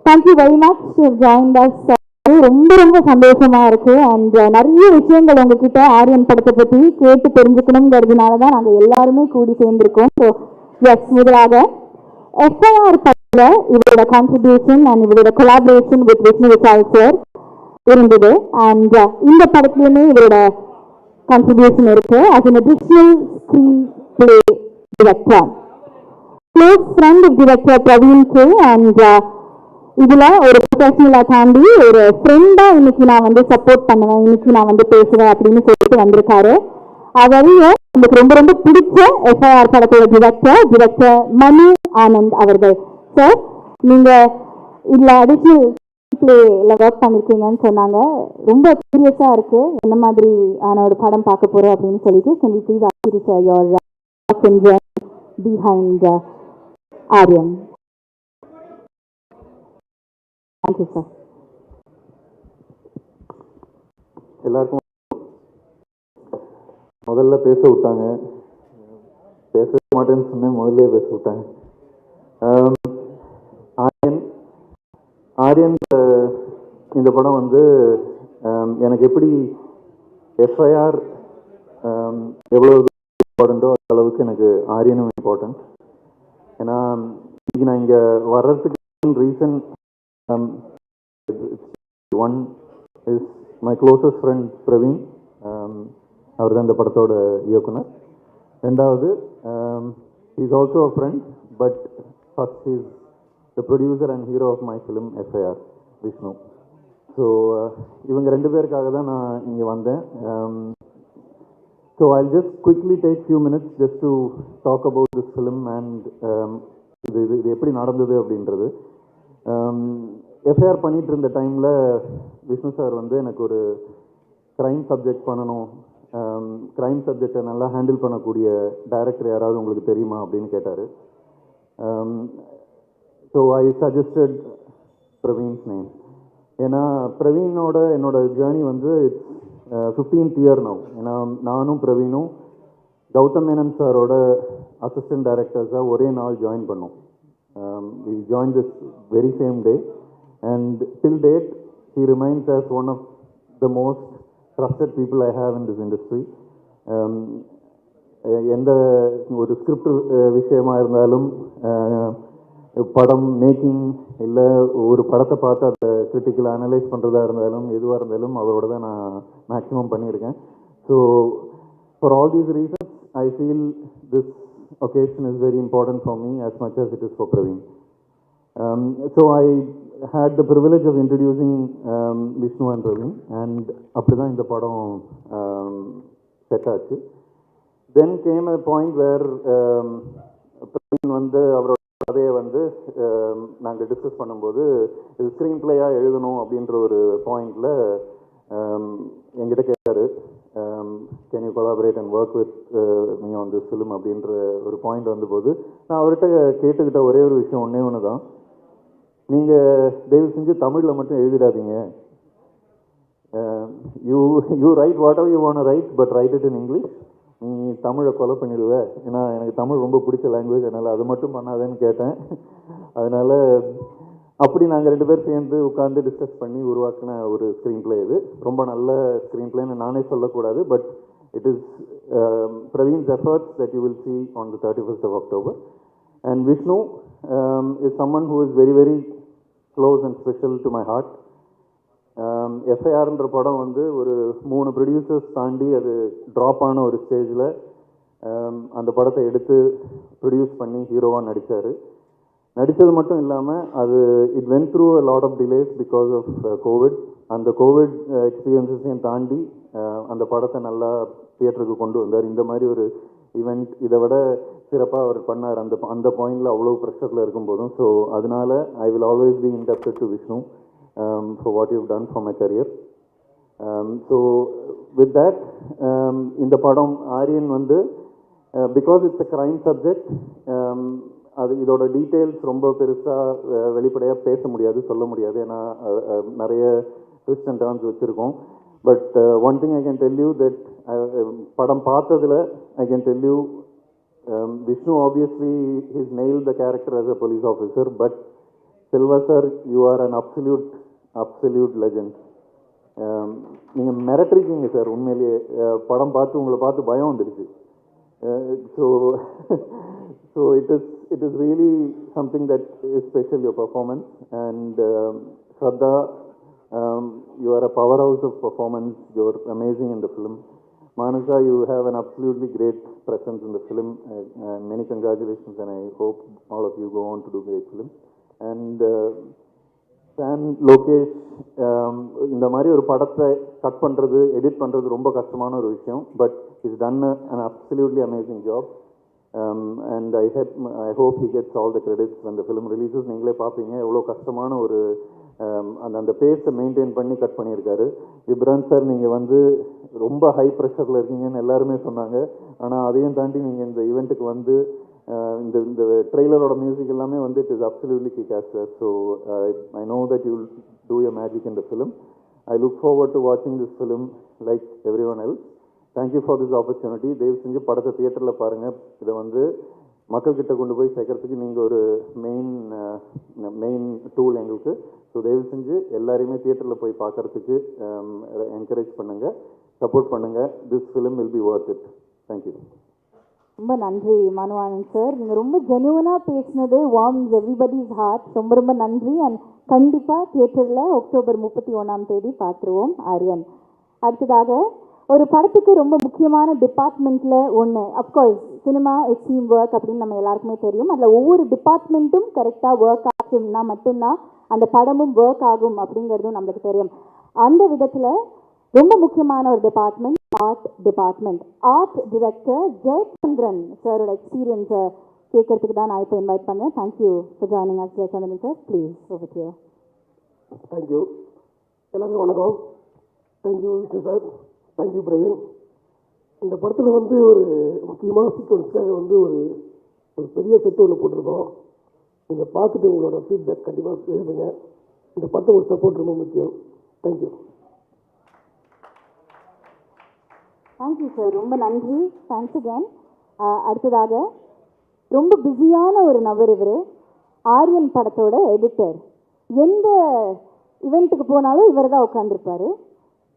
Thank you very much for joined us. ரொம்ப ரொம்ப சந்தோஷமா இருக்கு. அண்ட் நிறைய விஷயங்கள் உங்ககிட்ட ஆரியன் படத்தை பற்றி கேட்டு தெரிஞ்சுக்கணுங்கிறதுனால தான் நாங்கள் எல்லாருமே கூடி சேர்ந்திருக்கோம். ஸோ எஸ், முதலாக எஸ்ஐஆர் படத்தில் இவரோட கான்ட்ரிபியூஷன் அண்ட் இவரோட collaboration with Vishnu Vishal sir இருந்தது. அண்ட் இந்த படத்துலையுமே இவரோட கான்ட்ரிபியூஷன் இருக்கு. as an additional screenplay director, close friend of director Praveen K. and இதுல ஒரு ப்ரொஃபஷனலா தாண்டி ஒரு ஃப்ரெண்டா இன்னைக்கு நான் வந்து சப்போர்ட் பண்ணுவேன், இன்னைக்கு நான் வந்து பேசுவேன் அப்படின்னு சொல்லிட்டு வந்திருக்காரு. அதையும் எனக்கு ரொம்ப ரொம்ப பிடிச்ச எஸ்ஐஆர் படத்தோட டிரெக்டர் மணி ஆனந்த் அவர்கள். சார், நீங்க இதுல அடிஷனல் பிளேல ஒர்க் பண்ணிருக்கீங்கன்னு சொன்னாங்க. ரொம்ப சீரியஸா இருக்கு, என்ன மாதிரி ஆன ஒரு படம் பார்க்க போறோம் அப்படின்னு சொல்லிட்டு behind Aaryan. Thank you, sir. எல்லாருக்கும் முதல்ல பேச விட்டாங்க, பேச மாட்டேன்னு சொன்னேன், முதல்ல பேச விட்டாங்க. ஆரியன் இந்த படம் வந்து எனக்கு எப்படி எஃப்ஐஆர் எவ்வளோ இம்பார்ட்டண்ட்டோ அளவுக்கு எனக்கு ஆரியனும் இம்பார்ட்டன்ட். ஏன்னா இன்னைக்கு நான் இங்கே வர்றதுக்கு reason one is my closest friend Praveen. அவர் தான் இந்த படத்தோட இயக்குனர். ரெண்டாவது, he is also a friend, but first he is the producer and hero of my film FIR, Vishnu. So இவங்க ரெண்டு பேருக்காக தான் நான் இங்கே வந்தேன். So I'll just quickly take few minutes just to talk about this film and இது எப்படி நடந்தது அப்படின்றது. எஃப்ஐஆர் பண்ணிட்டு இருந்த டைமில் விஷ்ணு சார் வந்து எனக்கு ஒரு க்ரைம் சப்ஜெக்ட் பண்ணணும், க்ரைம் சப்ஜெக்டை நல்லா ஹேண்டில் பண்ணக்கூடிய டைரக்டர் யாராவது உங்களுக்கு தெரியுமா அப்படின்னு கேட்டார். So I suggested Praveen's name. ஏன்னா பிரவீனோட என்னோட ஜேர்னி வந்து இட்ஸ் 15th year now. ஏன்னா நானும் பிரவீனும் கௌதம் மேனன் சாரோட அசிஸ்டன்ட் டைரக்டர்ஸாக ஒரே நாள் ஜாயின் பண்ணோம். we joined this very same day and till date he remains as one of the most trusted people I have in this industry. எந்த ஒரு ஸ்கிரிப்ட் விஷயமா இருந்தாலும், படம் மேக்கிங் இல்லை ஒரு படத்தை பார்த்து அதை கிரிட்டிக்கலாக அனலைஸ் பண்ணுறதா இருந்தாலும், எதுவாக இருந்தாலும் அவரோட தான் நான் மேக்ஸிமம் பண்ணியிருக்கேன். So for all these reasons I feel this occasion is very important for me as much as it is for Praveen. So I had the privilege of introducing Vishnu and Praveen, and அப்படிதான் இந்த படம் set ஆச்சு. Then came a point where Praveen வந்து அவரோட கதையை வந்து நாங்கள் discuss பண்ணும்போது இது ஸ்க்ரீன் பிளேயாக எழுதணும் அப்படின்ற ஒரு பாயிண்டில் என்கிட்ட கேட்டார், can you collaborate and work with me on this film அப்படின்ற ஒரு பாயிண்ட் வந்தபோது நான் அவர்கிட்ட கேட்டுக்கிட்ட ஒரே ஒரு விஷயம் ஒன்று தான், நீங்கள் தயவு செஞ்சு தமிழில் மட்டும் எழுதிடாதீங்க, you write whatever you want write but write it in English. நீ தமிழை கொலை பண்ணிடுவேன், ஏன்னா எனக்கு தமிழ் ரொம்ப பிடிச்ச லாங்குவேஜ், அதனால் அது மட்டும் பண்ணாதேன்னு கேட்டேன். அதனால் அப்படி நாங்கள் ரெண்டு பேர் சேர்ந்து உட்காந்து டிஸ்கஸ் பண்ணி உருவாக்கின ஒரு ஸ்க்ரீன் பிளே. இது ரொம்ப நல்ல ஸ்க்ரீன் பிளேன்னு நானே சொல்லக்கூடாது, but it is Praveen's efforts that you will see on the 31st of October. And Vishnu is someone who is very very close and special to my heart. எஃப்ஐஆர்ன்ற படம் வந்து ஒரு 3 ப்ரொடியூசர்ஸ் தாண்டி அது ட்ராப் ஆன ஒரு ஸ்டேஜில் அந்த படத்தை எடுத்து ப்ரொடியூஸ் பண்ணி ஹீரோவாக நடித்தார். நடித்தது மட்டும் இல்லாமல் அது it went through a lot of delays because of COVID. அந்த கோவிட் எக்ஸ்பீரியன்ஸையும் தாண்டி அந்த படத்தை நல்லா தியேட்டருக்கு கொண்டு வந்தார். இந்த மாதிரி ஒரு ஈவெண்ட் இதை விட சிறப்பாக அவர் பண்ணார் அந்த பாயிண்டில் அவ்வளோ ப்ரெஷரில் இருக்கும்போதும். ஸோ அதனால I will always be indebted to Vishnu for what you done for my career. So with that இந்த படம் ஆரியன் வந்து because it's a crime subject, அது இதோட டீட்டெயில்ஸ் ரொம்ப பெருசாக வெளிப்படையாக பேச முடியாது, சொல்ல முடியாது, ஏன்னா நிறைய ட்விஸ்ட் அண்ட் டர்ன்ஸ் வச்சுருக்கோம். But one thing I can tell you that படம் பார்த்ததில் I can tell you Vishnu obviously he's nailed the character as a police officer, but Selva sir, you are an absolute legend. நீங்கள் மிரட்டிருக்கீங்க sir. உண்மையிலேயே படம் பார்த்து உங்களை பார்த்து பயம் வந்துடுச்சு. So so it is really something that is special, your performance. And Shraddha, you are a powerhouse of performance. You're amazing in the film. Manasa, you have an absolutely great presence in the film. Many congratulations, and I hope all of you go on to do great films. And Sam, Lokesh, இந்த மாதிரி ஒரு படத்தை cut பண்ணுறது, edit பண்ணுறது ரொம்ப கஷ்டமான ஒரு விஷயம். But it's done an absolutely amazing job. And I hope he gets all the credits when the film releases. நீங்களே பார்ப்பீங்க எவ்வளோ கஷ்டமான ஒரு அந்த பேஸை மெயின்டைன் பண்ணி கட் பண்ணியிருக்காரு. இப்ரான் சார், நீங்கள் வந்து ரொம்ப ஹை ப்ரெஷரில் இருக்கீங்கன்னு எல்லாருமே சொன்னாங்க. ஆனால் அதையும் தாண்டி நீங்கள் இந்த ஈவெண்ட்டுக்கு வந்து இந்த ட்ரெய்லரோட மியூசிக் எல்லாமே வந்து it is absolutely kickass sir. So I know that you will do your magic in the film. I look forward to வாட்சிங் this film like everyone else. Thank you for this opportunity. தயவு செஞ்சு படத்தை தியேட்டரில் பாருங்கள். இதை வந்து மக்கள்கிட்ட கொண்டு போய் சேர்க்கறதுக்கு நீங்கள் ஒரு மெயின் டூல் எங்களுக்கு. ஸோ தயவு செஞ்சு எல்லாரையுமே தியேட்டரில் போய் பார்க்கறதுக்கு என்கரேஜ் பண்ணுங்கள், சப்போர்ட் பண்ணுங்கள். This film will be Worth it. Thank you. ரொம்ப நன்றி மனுவானந்த் சார். நீங்கள் ரொம்ப ஜெனுவனாக பேசினது வார்ம்ஸ் எவ்ரிபடிஸ் ஹார்ட். ரொம்ப ரொம்ப நன்றி. அண்ட் கண்டிப்பாக தியேட்டரில் அக்டோபர் 31 பார்த்துருவோம் ஆரியன். அடுத்ததாக ஒரு படத்துக்கு ரொம்ப முக்கியமான டிபார்ட்மெண்ட்டில் ஒன்று, of course cinema is team work அப்படின்னு நம்ம எல்லாருக்குமே தெரியும். அதில் ஒவ்வொரு டிபார்ட்மெண்ட்டும் கரெக்டாக ஒர்க் ஆகும்னா மட்டும்தான் அந்த படமும் ஒர்க் ஆகும் அப்படிங்கிறதும் நம்மளுக்கு தெரியும். அந்த விதத்தில் ரொம்ப முக்கியமான ஒரு department art department. Art director Jayachandran சாரோட எக்ஸ்பீரியன்ஸை கேட்கறதுக்கு தான் நான் இப்போ இன்வைட் பண்ணேன். Thank you for joining us Jayachandran sir. Please over to you. Thank you. எல்லாருக்கும் வணக்கம். Thank you Vishnu sir. Thank you Praveen. இந்த படத்தில் வந்து ஒரு முக்கியமான சீக்வன்ஸ்க்காக வந்து ஒரு பெரிய செட்டு ஒன்று போட்டிருக்கோம். நீங்கள் பார்த்துட்டு உங்களோட ஃபீட்பேக் கண்டிப்பாக எழுதுங்க. இந்த படத்தை ஒரு சப்போர்ட் ரொம்ப முக்கியம். தேங்க்யூ. Thank you sir. ரொம்ப நன்றி. Thanks again. அடுத்ததாக ரொம்ப பிஸியான ஒரு நபர் இவர். ஆரியன் படத்தோட எடிட்டர். எந்த இவெண்ட்டுக்கு போனாலும் இவர் தான் உட்காந்துருப்பார்.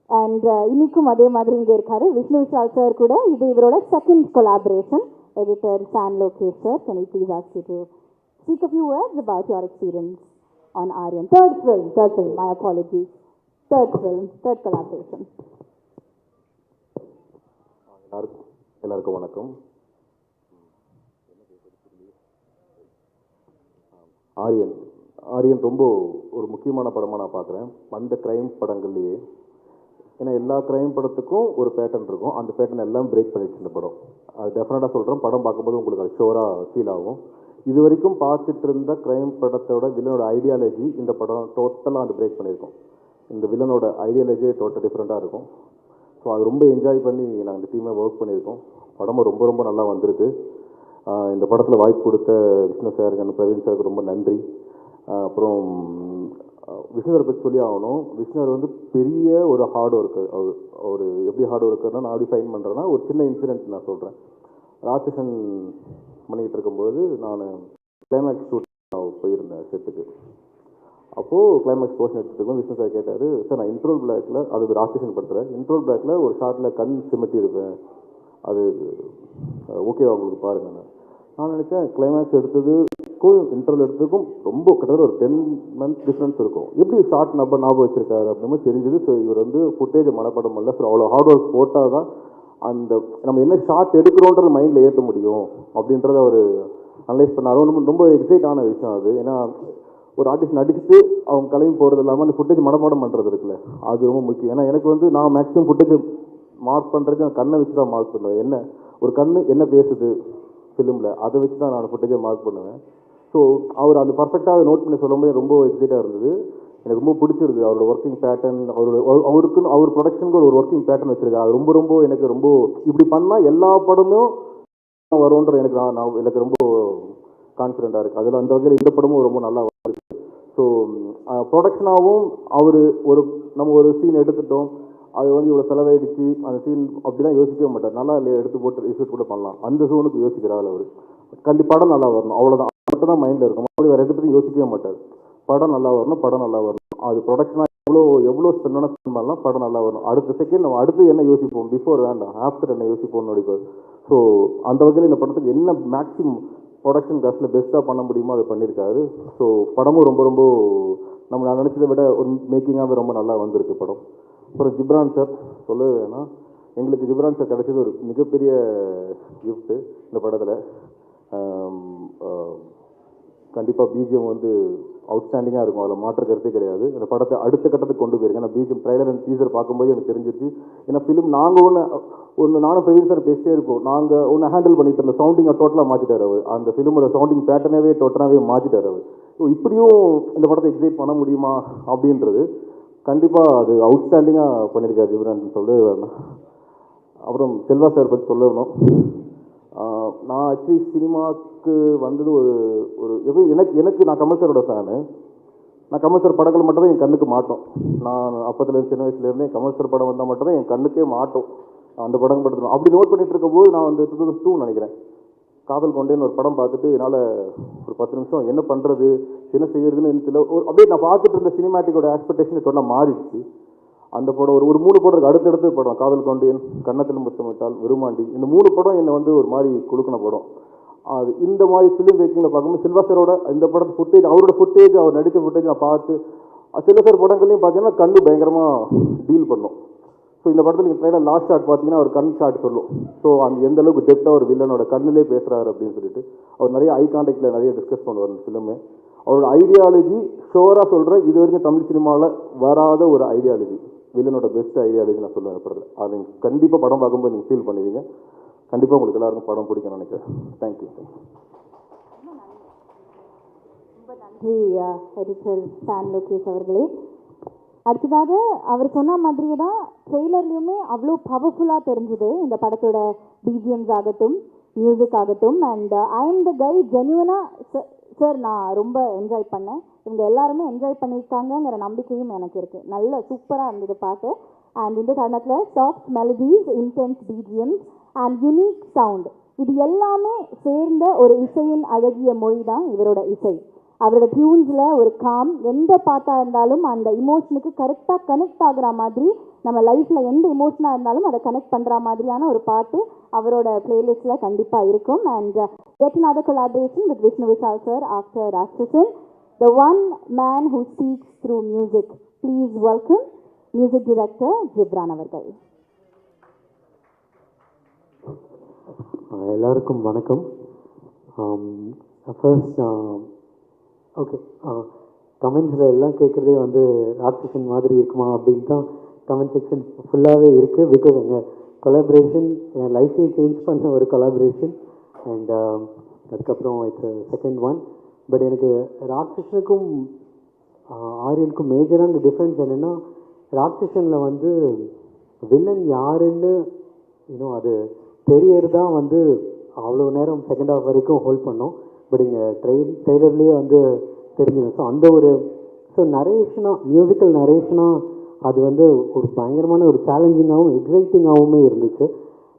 அண்ட் இன்னைக்கும் அதே மாதிரி இங்கே இருக்காரு. விஷ்ணு விஷால் சார் கூட இது இவரோட second collaboration. Editor San Lokesh sir, can I please ask you to speak a few words about your experience on Aaryan? Third film, my apologies. Third collaboration. எல்லாருக்கும் வணக்கம். ஆரியன் ரொம்ப ஒரு முக்கியமான படமாக நான் பார்க்குறேன். அந்த க்ரைம் படங்கள்லேயே, ஏன்னா எல்லா க்ரைம் படத்துக்கும் ஒரு பேட்டர்ன் இருக்கும். அந்த பேட்டர்ன் எல்லாம் பிரேக் பண்ணிடுச்சு இந்த படம். அது டெஃபினட்டாக சொல்கிறேன். படம் பார்க்கும்போது உங்களுக்கு அது ஷோராக ஃபீல் ஆகும். இது வரைக்கும் பார்த்துட்டு இருந்த க்ரைம் படத்தோட வில்லனோட ஐடியாலஜி இந்த படம் டோட்டலாக அது பிரேக் பண்ணியிருக்கோம். இந்த வில்லனோட ஐடியாலஜியே டோட்டல் டிஃப்ரெண்ட்டாக இருக்கும். ஸோ அது ரொம்ப என்ஜாய் பண்ணி நாங்கள் இந்த டீமை ஒர்க் பண்ணியிருக்கோம். படமும் ரொம்ப ரொம்ப நல்லா வந்திருக்கு. இந்த படத்தில் வாய்ப்பு கொடுத்த விஷ்ணு சார் அண்ட் பிரவீன் சாருக்கு ரொம்ப நன்றி. அப்புறம் விஷ்ணுவரை பற்றி சொல்லி ஆகணும். விஷ்ணுவர் வந்து பெரிய ஒரு ஹார்ட் ஒர்க்கர். அவர் எப்படி ஹார்ட் ஒர்க்கர்னா, நான் எப்படி ஃபைன் பண்ணுறேன்னா, ஒரு சின்ன இன்சிடென்ட் நான் சொல்கிறேன். ராட்சசன் பண்ணிக்கிட்டு இருக்கும்போது நான் கிளைமேக்ஸ் ஷூட் போயிருந்தேன் செட்டுக்கு. அப்போது கிளைமேக்ஸ் போர்ஷன் எடுத்துருக்கோம். விஷ்ணு சார் கேட்டார், சார் நான் இன்ட்ரோல் பிளாக்கில், அது ராட்சசன் படுத்துகிறேன், இன்ட்ரோல் பிளாக்கில் ஒரு ஷார்ட்டில் கண் சிமிட்டி இருப்பேன், அது ஓகேவா உங்களுக்கு பாருங்கள். நான் நினச்சேன் கிளைமேக்ஸ் எடுத்ததுக்கும் இன்டர்வல் எடுத்ததுக்கும் ரொம்ப கிட்டத்தட்ட ஒரு 10 months டிஃப்ரென்ஸ் இருக்கும். எப்படி ஷார்ட் ஞாபகம் வச்சிருக்காரு அப்படின்னு தெரிஞ்சது. ஸோ இவர் வந்து ஃபுட்டேஜ் மனப்படம் இல்லை. ஸோ அவ்வளோ ஹார்ட் ஒர்க் போட்டால் தான் அந்த நம்ம என்ன ஷார்ட் எடுக்கிறோன்றது மைண்டில் ஏற்ற முடியும் அப்படின்றத அவர் அனலைஸ் பண்ணார். ரொம்ப எக்ஸைட் ஆன விஷயம் அது. ஏன்னா ஒரு ஆர்டிஸ்ட் நடிச்சுட்டு அவங்க கிளம்பி போகிறது இல்லாமல் அந்த ஃபுட்டேஜ் மனப்பாடம் பண்ணுறது இருக்குல்ல, அது ரொம்ப முக்கியம். ஏன்னா எனக்கு வந்து நான் மேக்ஸிமம் ஃபுட்டேஜ் மார்க் பண்ணுறது நான் கண்ணை வச்சு தான் மார்க் பண்ணுவேன். என்ன ஒரு கண்ணு என்ன பேசுது ஃபிலிமில், அதை வச்சு தான் நான் ஃபுட்டேஜை மார்க் பண்ணுவேன். ஸோ அவர் அந்த பர்ஃபெக்டாக நோட் பண்ணி சொல்லும்போது ரொம்ப எக்ஸைட்டாக இருந்தது. எனக்கு ரொம்ப பிடிச்சிருது அவரோட ஒர்க்கிங் பேட்டர்ன். அவருக்குன்னு அவர் ப்ரொடக்ஷனுக்கு ஒரு ஒர்க்கிங் பேட்டர்ன் வச்சுருக்காரு. அது ரொம்ப எனக்கு ரொம்ப இப்படி பண்ணால் எல்லா படமும் வரும்ன்ற எனக்கு ரொம்ப கான்ஃபிடென்ட்டாக இருக்குது. அதில் அந்த வகையில் இந்த படமும் ரொம்ப நல்லா வருது. ஸோ ப்ரொடக்ஷனாகவும் அவர் நம்ம ஒரு சீன் எடுத்துட்டோம், அது வந்து இவ்வளோ செலவாயிடுச்சு, அந்த சீன் அப்படிலாம் யோசிக்கவே மாட்டார். நல்லா இல்லையா எடுத்து போட்டு ரிசல்ட் கூட பண்ணலாம், அந்த சோனுக்கு யோசிக்கிறாள் அவர். கண்டிப்பாக படம் நல்லா வரணும், அவ்வளோதான். மட்டும் தான் மைண்டில் இருக்கும். அப்படி வேறு எதை பற்றி யோசிக்கவே மாட்டார். படம் நல்லா வரணும், படம் நல்லா வரணும். அது ப்ரொடக்ஷனாக எவ்வளோ ஸ்பெண்ட் பண்ணலாம், படம் நல்லா வரணும். அடுத்த செகண்ட் நம்ம அடுத்து என்ன யோசிப்போம், பிஃபோர் வேண்டாம், ஆஃப்டர் என்ன யோசிப்போம்னு நடிப்பார். ஸோ அந்த வகையில் இந்த படத்துக்கு என்ன மேக்ஸிமம் ப்ரொடக்ஷன் காஸ்ட்டில் பெஸ்ட்டாக பண்ண முடியுமோ அதை பண்ணியிருக்காரு. ஸோ படமும் ரொம்ப ரொம்ப நம்ம நான் நினச்சதை விட ஒரு மேக்கிங்காகவே ரொம்ப நல்லா வந்திருக்கு படம். அப்புறம் ஜிப்ரான் சார் சொல்லவே வேணாம், எங்களுக்கு ஜிப்ரான் சார் கிடைச்சது ஒரு மிகப்பெரிய கிஃப்ட்டு இந்த படத்தில். கண்டிப்பாக பிஜிஎம் வந்து அவுட்ஸ்டாண்டிங்காக இருக்கும், அதில் மாற்ற கருத்தே கிடையாது. அந்த படத்தை அடுத்த கட்டத்துக்கு கொண்டு போயிருக்கேன். நான் பிஜிஎம் ட்ரைலர் அண்ட் டீசர் பார்க்கும்போது எனக்கு தெரிஞ்சிருச்சு. ஏன்னா ஃபிலிம் நாங்கள் ஒன்று நானும் பிரவீன் சார் பேசிட்டே இருப்போம், நாங்கள் ஒன்று ஹேண்டில் பண்ணிட்டு இருந்த சவுண்டிங்கை டோட்டலாக மாற்றிட்டார் அவர். அந்த ஃபிலிமோட சவுண்டிங் பேட்டர்னாவே டோட்டலாகவே மாற்றிட்டார் அவர். ஸோ இப்படியும் இந்த படத்தை எக்ஸைட் பண்ண முடியுமா அப்படின்றது கண்டிப்பாக அது அவுட்ஸ்டாண்டிங்காக பண்ணியிருக்காரு ஜிப்ரான் சொல்லவே வேணாம். அப்புறம் செல்வா சார் பற்றி சொல்லணும். நான் ஆக்சுவலி சினிமாவுக்கு வந்தது எனக்கு நான் கமல் சாரோட ஃபேனு. நான் கமல் சார் படங்கள் மட்டும் தான் என் கண்ணுக்கு மாட்டோம். நான் அப்போதுலேருந்து சின்ன வயசுலேருந்தே கமல் சார் படம் வந்தால் மட்டும் தான் என் கண்ணுக்கே மாட்டோம். அந்த படம் படுத்தணும் அப்படி நோட் பண்ணிட்டு இருக்கும்போது நான் வந்து 2002 நினைக்கிறேன், காதல் கொண்டேன்னு ஒரு படம் பார்த்துட்டு என்னால் ஒரு 10 நிமிஷம் என்ன பண்ணுறது என்ன செய்யறதுன்னு எனக்கு அப்படியே நான் பார்த்துட்டு இருந்த சினிமாட்டிக்கோட எக்ஸ்பெக்டேஷன் சொன்னால் மாறிடுச்சு. அந்த படம் ஒரு 3 படம் இருக்குது அடுத்தடுத்து படம், காதல் கொண்டேன், கன்னத்தில் முத்தமிட்டால், விருமாண்டி, இந்த 3 படம் என்னை வந்து ஒரு மாதிரி கொடுக்கின படம். அது இந்த மாதிரி ஃபிலிம் மேக்கிங்கில் பார்க்கும்போது சில்வா சாரோட இந்த படத்து ஃபுட்டேஜ், அவரோட ஃபுட்டேஜ், அவர் நடித்த ஃபுட்டேஜ் நான் பார்த்து சில சார் படங்கள்லையும் பார்த்தீங்கன்னா கண்ணு பயங்கரமாக டீல் பண்ணோம். ஸோ இந்த படத்தில் நீங்கள் ட்ரைலர் லாஸ்ட் ஷாட் பார்த்தீங்கன்னா அவர் கண் ஷாட் சொல்லும். ஸோ அந்த எந்த அளவுக்கு டெப்த்தாக ஒரு வில்லனோட கண்ணிலே பேசுகிறாரு அப்படின்னு சொல்லிட்டு அவர் நிறைய ஐ கான்டாக்டில் நிறைய டிஸ்கஸ் பண்ணுவார் இந்த ஃபிலிமு. அவரோட ஐடியாலஜி ஷோராக சொல்கிறேன், இது வரைக்கும் தமிழ் சினிமாவில் வராத ஒரு ஐடியாலஜி, வில்லனோட பெஸ்ட் ஐடியாலஜி நான் சொல்லுவேன் படத்தில். அதை நீங்கள் கண்டிப்பாக படம் பார்க்கும்போது நீங்கள் ஃபீல் பண்ணுவீங்க. கண்டிப்பாக உங்களுக்கு எல்லாருக்கும் படம் பிடிக்கும்னு நினைக்கிறேன். தேங்க்யூ. ரொம்ப நன்றி எடிட்டர் சான் லோகேஷ் அவர்களே. அடுத்ததாக அவர் சொன்ன மாதிரியே தான் ட்ரெய்லர்லேயுமே அவ்வளோ பவர்ஃபுல்லாக தெரிஞ்சுது இந்த படத்தோட பிஜிஎம்ஸ் ஆகட்டும், மியூசிக் ஆகட்டும். And I am the guy ஜென்யூனாக சார் நான் ரொம்ப என்ஜாய் பண்ணேன், இவங்க எல்லாருமே என்ஜாய் பண்ணியிருக்காங்கங்கிற நம்பிக்கையும் எனக்கு இருக்குது. நல்ல சூப்பராக இருந்தது பாட்டு. அண்ட் இந்த தருணத்தில் soft melodies, intense BGMs and unique sound, இது எல்லாமே சேர்ந்த ஒரு இசையின் அழகிய மொழி தான் இவரோட இசை. அவரோட டியூன்ஸில் ஒரு காம், எந்த பாட்டாக இருந்தாலும் அந்த இமோஷனுக்கு கரெக்டாக கனெக்ட் ஆகுற மாதிரி, நம்ம லைஃப்பில் எந்த இமோஷனாக இருந்தாலும் அதை கனெக்ட் பண்ணுற மாதிரியான ஒரு பாட்டு அவரோட பிளேலிஸ்ட்டில் கண்டிப்பாக இருக்கும். And yet another collaboration with Vishnu Vishal sir after Rakshasan, the one man who speaks through music. Please welcome music director Ghibran அவர்கள். எல்லாருக்கும் வணக்கம். ஃபர்ஸ்ட் ஓகே, கமெண்ட்ஸில் எல்லாம் கேட்குறதே வந்து ராட்சசன் மாதிரி இருக்குமா அப்படின்னு தான் கமெண்ட் செக்ஷன் ஃபுல்லாகவே இருக்குது. பிகாஸ் எங்கள் கொலாபரேஷன் என் லைஃப்பே சேஞ்ச் பண்ண ஒரு கொலாபரேஷன். அண்ட் அதுக்கப்புறம் இட்ஸ் செகண்ட் ஒன். பட் எனக்கு ராட்சசனுக்கும் ஆரியனுக்கும் மேஜரான டிஃப்ரென்ஸ் என்னென்னா, ராட்சசனில் வந்து வில்லன் யாருன்னு இன்னும் அது தெரியறதா வந்து அவ்வளோ நேரம் செகண்ட் ஹாஃப் வரைக்கும் ஹோல்ட் பண்ணோம். பட் இங்கே ட்ரெய்லர்லேயே வந்து தெரிஞ்சிடும். ஸோ அந்த ஒரு நரேஷனாக, மியூசிக்கல் நரேஷனாக அது வந்து ஒரு பயங்கரமான ஒரு சேலஞ்சிங்காகவும் எக்ஸைட்டிங்காகவுமே இருந்துச்சு.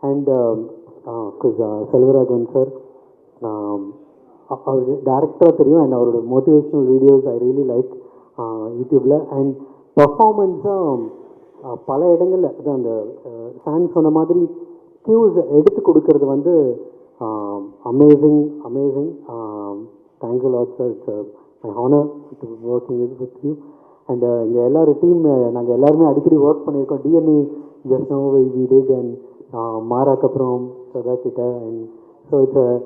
அண்ட் செல்வராகவன் சார் அவர் டேரக்டராக தெரியும். அண்ட் அவரோட motivational videos I really like யூடியூப்பில். அண்ட் பர்ஃபார்மன்ஸாக பல இடங்களில் அதான் அந்த சான் சொன்ன மாதிரி கியூஸ் எடுத்து கொடுக்கறது வந்து amazing. Thanks lot sir. It's my honour to working with you. And இங்கே எல்லாரும் டீம் நாங்கள் எல்லாருமே அடிக்கடி ஒர்க் பண்ணியிருக்கோம். டிஎன்இ just know we did and மாராக்கு அப்புறம் சதா கிட்ட. அண்ட் ஸோ இட்ஸ்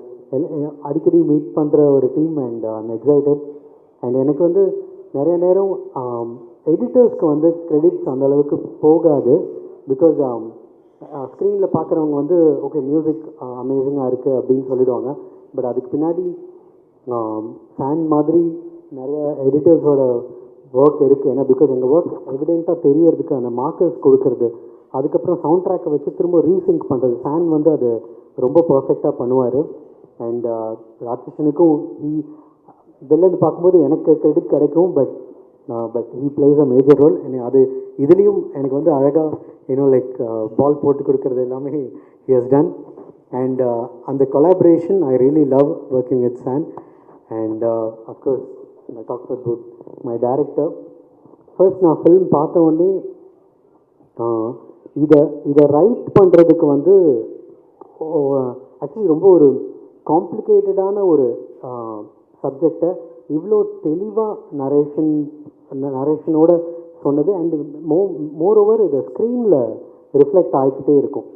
அடிக்கடி மீட் பண்ணுற ஒரு டீம். And I'm excited. அண்ட் எனக்கு வந்து நிறைய நேரம் எடிட்டர்ஸ்க்கு வந்து கிரெடிட்ஸ் அந்தளவுக்கு போகாது. பிகாஸ் ஸ்க்ரீனில் பார்க்குறவங்க வந்து ஓகே மியூசிக் அமேசிங்காக இருக்குது அப்படின்னு சொல்லிடுவாங்க. பட் அதுக்கு பின்னாடி ஃபேன் மாதிரி நிறைய எடிட்டர்ஸோட ஒர்க் இருக்குது. ஏன்னா பிகாஸ் எங்கள் ஒர்க் எவிடெண்ட்டாக தெரியறதுக்கு அந்த மார்க்கர்ஸ் கொடுக்கறது, அதுக்கப்புறம் சவுண்ட் ட்ராக்கை வச்சு திரும்ப ரீசிங்க் பண்ணுறது, ஃபேன் வந்து அது ரொம்ப பர்ஃபெக்டாக பண்ணுவார். அண்ட் ராட்சசனுக்கும் வெளிலேருந்து பார்க்கும்போது எனக்கு கிரெடிட் கிடைக்கும். But he plays a major role. அது இதுலேயும் எனக்கு வந்து அழகாக லைக் பால் போட்டு கொடுக்கறது எல்லாமே ஹி ஹஸ் டன். அண்ட் அந்த collaboration I really love working with San. And of course I talked about my director. First நான் ஃபிலிம் பார்த்த உடனே இதை ரைட் பண்ணுறதுக்கு வந்து ஆக்சுவலி ரொம்ப ஒரு காம்ப்ளிகேட்டடான ஒரு சப்ஜெக்டை இவ்வளோ தெளிவாக நரேஷனோட சொன்னது. அண்ட் மோர் ஓவர் இது ஸ்க்ரீனில் ரிஃப்ளெக்ட் ஆகிக்கிட்டே இருக்கும்.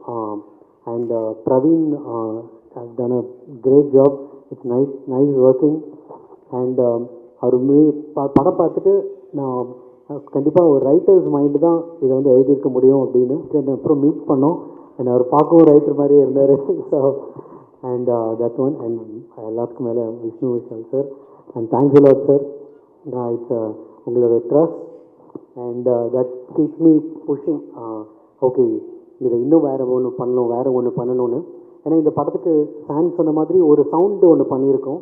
And Praveen has done a great job. It's nice working. And அவர் படம் பார்த்துட்டு நான் கண்டிப்பாக ஒரு ரைட்டர்ஸ் மைண்டு தான் இதை வந்து எழுதியிருக்க முடியும் அப்படின்னு அப்புறம் மீட் பண்ணோம். அண்ட் அவர் பார்க்கவும் ரைட்டர் மாதிரியே இருந்தார். So and that one. And எல்லாத்துக்கும் மேலே Vishnu Vishal sir. And thank you lot sir. It's உங்களோட trust and that keeps me pushing. Okay, இதை இன்னும் வேறு ஒன்று பண்ணணும்னு. ஏன்னா இந்த படத்துக்கு ஃபேன் சொன்ன மாதிரி ஒரு சவுண்டு ஒன்று பண்ணியிருக்கோம்.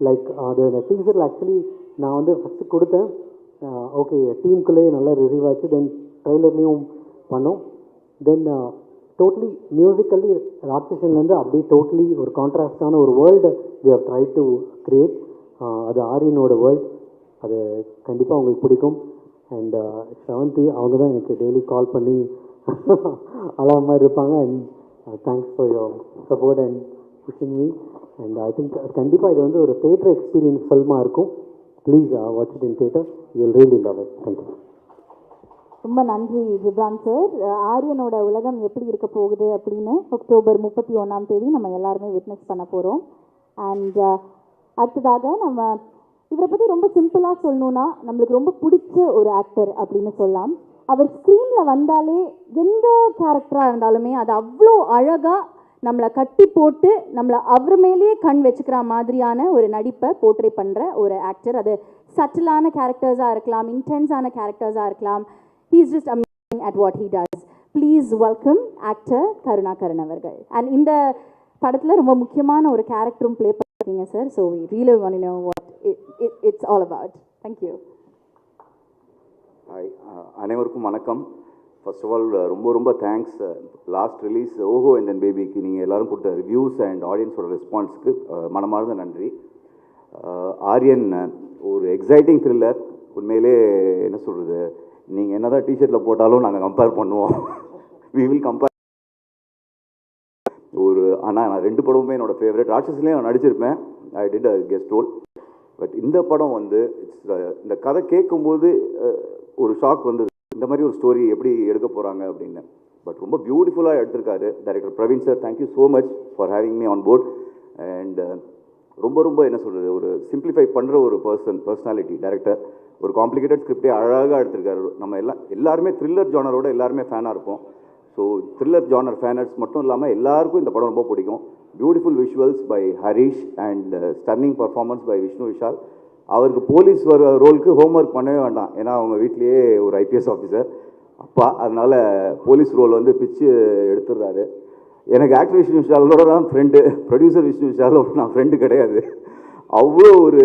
லைக் அது அந்த டீசரில் ஆக்சுவலி நான் வந்து ஃபஸ்ட்டு கொடுத்தேன். ஓகே, டீமுக்குள்ளேயே நல்லா ரிசீவ் ஆச்சு. தென் ட்ரெய்லர்லேயும் பண்ணோம். தென் டோட்டலி மியூசிக்கல்லி ஆர்டிஸ்ட்லேருந்து அப்படியே டோட்டலி ஒரு கான்ட்ராஸ்டான ஒரு world we have try to create. அது ஆரியனோட வேர்ல்ட். அது கண்டிப்பாக உங்களுக்கு பிடிக்கும். அண்ட் ஷவந்தி அவங்க தான் எனக்கு டெய்லி கால் பண்ணி அழகாக மாதிரி இருப்பாங்க. And thanks for your support and pushing me. And I think கண்டிப்பாக இது வந்து ஒரு தியேட்டர் எக்ஸ்பீரியன்ஸ் ஃபில்மாக இருக்கும். Please watch it in theatre. You will really love it. Thank you. ரொம்ப நன்றி ஜிப்ரான் சார். ஆரியனோட உலகம் எப்படி இருக்க போகுது அப்படின்னு அக்டோபர் 31 நம்ம எல்லாருமே விட்னஸ் பண்ண போகிறோம். அண்ட் அடுத்ததாக நம்ம இவரை பற்றி ரொம்ப சிம்பிளாக சொல்லணுன்னா நம்மளுக்கு ரொம்ப பிடிச்ச ஒரு ஆக்டர் அப்படின்னு சொல்லலாம். அவர் ஸ்க்ரீனில் வந்தாலே எந்த கேரக்டராக இருந்தாலுமே அது அவ்வளோ அழகாக நம்மளை கட்டி போட்டு நம்மளை அவர் மேலேயே கண் வச்சுக்கிற மாதிரியான ஒரு நடிப்பை போர்ட்ரே பண்ணுற ஒரு ஆக்டர். அது சட்டிலான கேரக்டர்ஸாக இருக்கலாம், இன்டென்ஸான கேரக்டர்ஸாக இருக்கலாம். he is just amazing at what he does. Please welcome actor Karunakaran அவர்கள். And இந்த படத்தில் ரொம்ப முக்கியமான ஒரு கேரக்டரும் ப்ளே பண்ணிருக்கீங்க sir. So we really want to know what it's all about. Thank you. Hi, அனைவருக்கும் வணக்கம். ஃபர்ஸ்ட் ஆஃப் ஆல் ரொம்ப தேங்க்ஸ். லாஸ்ட் ரிலீஸ் ஓஹோ அண்ட் தென் பேபிக்கு நீங்கள் எல்லோரும் கொடுத்த ரிவ்யூஸ் அண்ட் ஆடியன்ஸோட ரெஸ்பான்ஸுக்கு மனமார்ந்த நன்றி. ஆரியன் ஒரு எக்ஸைட்டிங் த்ரில்லர். உண்மையிலே என்ன சொல்கிறது, நீங்கள் என்ன தான் டிஷர்ட்டில் போட்டாலும் நாங்கள் கம்பேர் பண்ணுவோம். We will compare. ஆனால் நான் 2 படமுமே என்னோடய ஃபேவரட். ராட்சஸ்லேயும் நான் நடிச்சிருப்பேன். I did a guest role. But இந்த படம் வந்து இந்த கதை கேட்கும்போது ஒரு ஷாக் வந்தது. இந்த மாதிரி ஒரு ஸ்டோரி எப்படி எடுக்க போகிறாங்க அப்படின்னு. பட் ரொம்ப பியூட்டிஃபுல்லாக எடுத்திருக்காரு director Praveen sir. Thank you so much for having me on board. And ரொம்ப என்ன சொல்கிறது, ஒரு சிம்பிளிஃபை பண்ணுற ஒரு பர்சனாலிட்டி டைரக்டர். ஒரு காம்ப்ளிகேட்டட் ஸ்கிரிப்டே அழகாக எடுத்திருக்காரு. நம்ம எல்லாருமே த்ரில்லர் ஜானரோட எல்லாருமே ஃபேனாக இருப்போம். ஸோ த்ரில்லர் ஜானர் ஃபேனர்ஸ் மட்டும் இல்லாமல் எல்லாருக்கும் இந்த படம் ரொம்ப பிடிக்கும். Beautiful visuals by Harish and stunning performance by Vishnu Vishal. அவருக்கு போலீஸ் ரோலுக்கு ஹோம்ஒர்க் பண்ணவே வேண்டாம். ஏன்னா அவங்க வீட்லேயே ஒரு ஐபிஎஸ் ஆஃபீஸர் அப்பா. அதனால் போலீஸ் ரோல் வந்து பிச்சு எடுத்துடுறாரு. எனக்கு ஆக்டர் விஷ்ணு விஷாலோட தான் ஃப்ரெண்டு. ப்ரொடியூசர் விஷ்ணு விஷாலோட நான் ஃப்ரெண்டு கிடையாது. அவ்வளோ ஒரு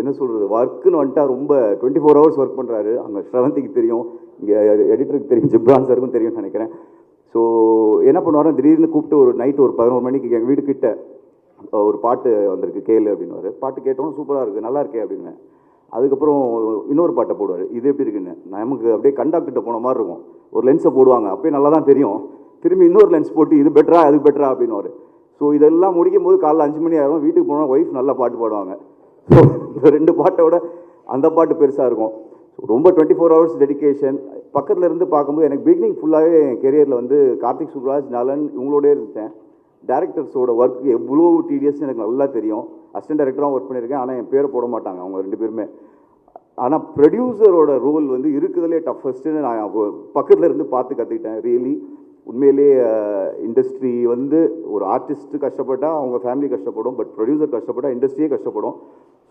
என்ன சொல்கிறது, ஒர்க்குன்னு வந்துட்டா ரொம்ப 24 hours ஒர்க் பண்ணுறாரு. அங்கே ஸ்ரவந்திக்கு தெரியும், இங்கே எடிட்டருக்கு தெரியும், ஜிப்ரான் சாருக்கும் தெரியும்னு நினைக்கிறேன். ஸோ என்ன பண்ணுவார், திடீர்னு கூப்பிட்டு ஒரு நைட்டு ஒரு 11 மணிக்கு எங்கள் வீடு கிட்ட ஒரு பாட்டு வந்திருக்கு கேளு அப்படின்னு. பாட்டு கேட்டோன்னு சூப்பராக இருக்குது, நல்லா இருக்கே அப்படின்னு. அதுக்கப்புறம் இன்னொரு பாட்டை போடுவார். இது எப்படி இருக்குன்னு நமக்கு அப்படியே கண்டாக்டர்கிட்ட போன மாதிரி இருக்கும். ஒரு லென்ஸை போடுவாங்க, அப்போயே நல்லா தான் தெரியும். திரும்பி இன்னொரு லென்ஸ் போட்டு இது பெட்டரா அது பெட்டரா அப்படின்னு. ஸோ இதெல்லாம் முடிக்கும் போது காலைல 5 மணி ஆகும். வீட்டுக்கு போனால் ஒய்ஃப் நல்லா பாட்டு பாடுவாங்க. ஸோ இந்த 2 பாட்டோட அந்த பாட்டு பெருசாக இருக்கும். ரொம்ப 24 hours டெடிக்கேஷன். பக்கத்தில் இருந்து பார்க்கும்போது எனக்கு பிகினிங் ஃபுல்லாகவே என் கெரியரில் வந்து கார்த்திக் சுப்ராஜ், நலன் இவங்களோடே இருந்தேன். டேரக்டர்ஸோட ஒர்க் எவ்வளோ டிடிஎஸ்ன்னு எனக்கு நல்லா தெரியும். அசிஸ்டன்ட் டைரக்டராகவும் ஒர்க் பண்ணியிருக்கேன். ஆனால் என் பேரை போட மாட்டாங்க அவங்க 2 பேருமே. ஆனால் ப்ரொடியூசரோட ரோல் வந்து இருக்குதுலே டஃபஸ்ட்டுன்னு நான் பக்கத்தில் இருந்து பார்த்து கற்றுக்கிட்டேன். ரியலி உண்மையிலே இண்டஸ்ட்ரி வந்து ஒரு ஆர்டிஸ்ட்டு கஷ்டப்பட்டால் அவங்க ஃபேமிலி கஷ்டப்படும். பட் ப்ரொடியூசர் கஷ்டப்பட்டால் இண்டஸ்ட்ரியே கஷ்டப்படும்.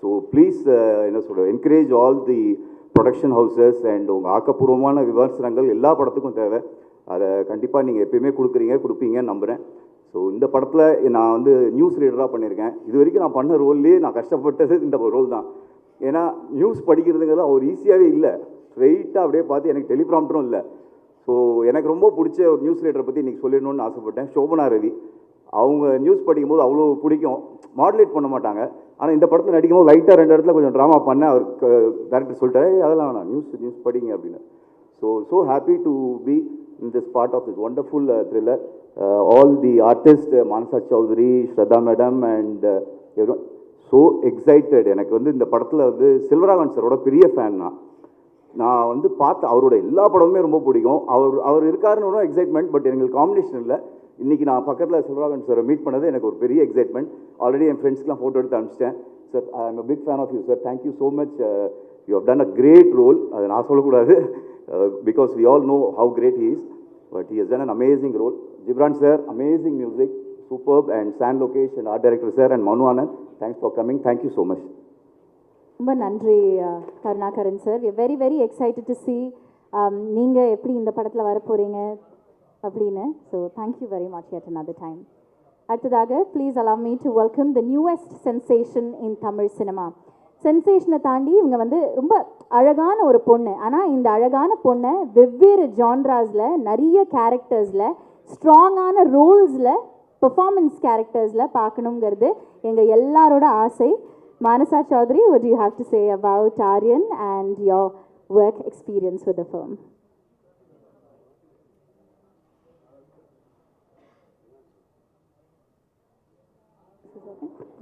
ஸோ ப்ளீஸ் என்ன சொல்கிறேன், encourage all the production houses and உங்கள் ஆக்கப்பூர்வமான விமர்சனங்கள் எல்லா படத்துக்கும் தேவை. அதை கண்டிப்பாக நீங்கள் எப்பயுமே கொடுப்பீங்கன்னு நம்புகிறேன். ஸோ இந்த படத்தில் நான் வந்து நியூஸ் ரீடராக பண்ணியிருக்கேன். இது வரைக்கும் நான் பண்ண ரோல்லேயே நான் கஷ்டப்பட்டது இந்த ரோல் தான். ஏன்னா நியூஸ் படிக்கிறதுங்கிறது ஒரு ஈஸியாகவே இல்லை. ஸ்ட்ரெயிட்டாக அப்படியே பார்த்து எனக்கு டெலிப்ராம்டரும் இல்லை. ஸோ எனக்கு ரொம்ப பிடிச்ச ஒரு நியூஸ் ரீடரை பற்றி இன்றைக்கி சொல்லிடணும்னு ஆசைப்பட்டேன். சோபனா ரவி. அவங்க நியூஸ் படிக்கும்போது அவ்வளோ பிடிக்கும். மாடுலேட் பண்ண மாட்டாங்க. ஆனால் இந்த படத்தில் நடிக்கும்போது லைட்டாக 2 இடத்துல கொஞ்சம் ட்ராமா பண்ணேன். அவருக்கு டேரக்டர் சொல்லிட்டாரு, அதெல்லாம் வேணாம், நியூஸ் படிங்க அப்படின்னு. So happy to be in this part of this wonderful thriller. All the artist, Manasa Chowdary, Shraddha madam and everyone so excited. எனக்கு வந்து இந்த படத்தில் வந்து செல்வராகவன் சாரோட பெரிய ஃபேன். நான் வந்து பார்த்து அவரோட எல்லா படமுமே ரொம்ப பிடிக்கும். அவர் இருக்காருன்னு எக்ஸைட்மெண்ட். பட் எங்களுக்கு காம்பினேஷன் இல்லை. இன்றைக்கி நான் பக்கத்தில் செல்வராகவன் சாரை மீட் பண்ணது எனக்கு ஒரு பெரிய எக்ஸைட்மெண்ட். ஆல்ரெடி என் ஃப்ரெண்ட்ஸ்க்கெலாம் ஃபோட்டோ எடுத்து அனுப்பிச்சிட்டேன். Sir, I am a big fan of you sir. Thank you so much. You have done a great role. அதை நான் சொல்லக்கூடாது, because we all know how great he is. But he has done an amazing role. Ghibran sir, amazing music, superb. And சாண்ட் Lokesh and art director sir and Manu Anand, thanks for coming. Thank you so much. ரொம்ப நன்றி Karunakaran sir. We very very excited to see நீங்கள் எப்படி இந்த படத்தில் வரப்போகிறீங்க அப்படின்னு. So thank you very much yet another time. அடுத்ததாக please allow me to welcome the newest sensation in Tamil cinema. சென்சேஷனை தாண்டி இவங்க வந்து ரொம்ப அழகான ஒரு பொண்ணு. ஆனால் இந்த அழகான பொண்ணை வெவ்வேறு ஜான்ராஸில், நிறைய கேரக்டர்ஸில், ஸ்ட்ராங்கான ரோல்ஸில், பெர்ஃபார்மன்ஸ் கேரக்டர்ஸில் பார்க்கணுங்கிறது எங்கள் எல்லாரோட ஆசை. Manasa Chaudhary, what do you have to say about Aaryan and your work experience with the film?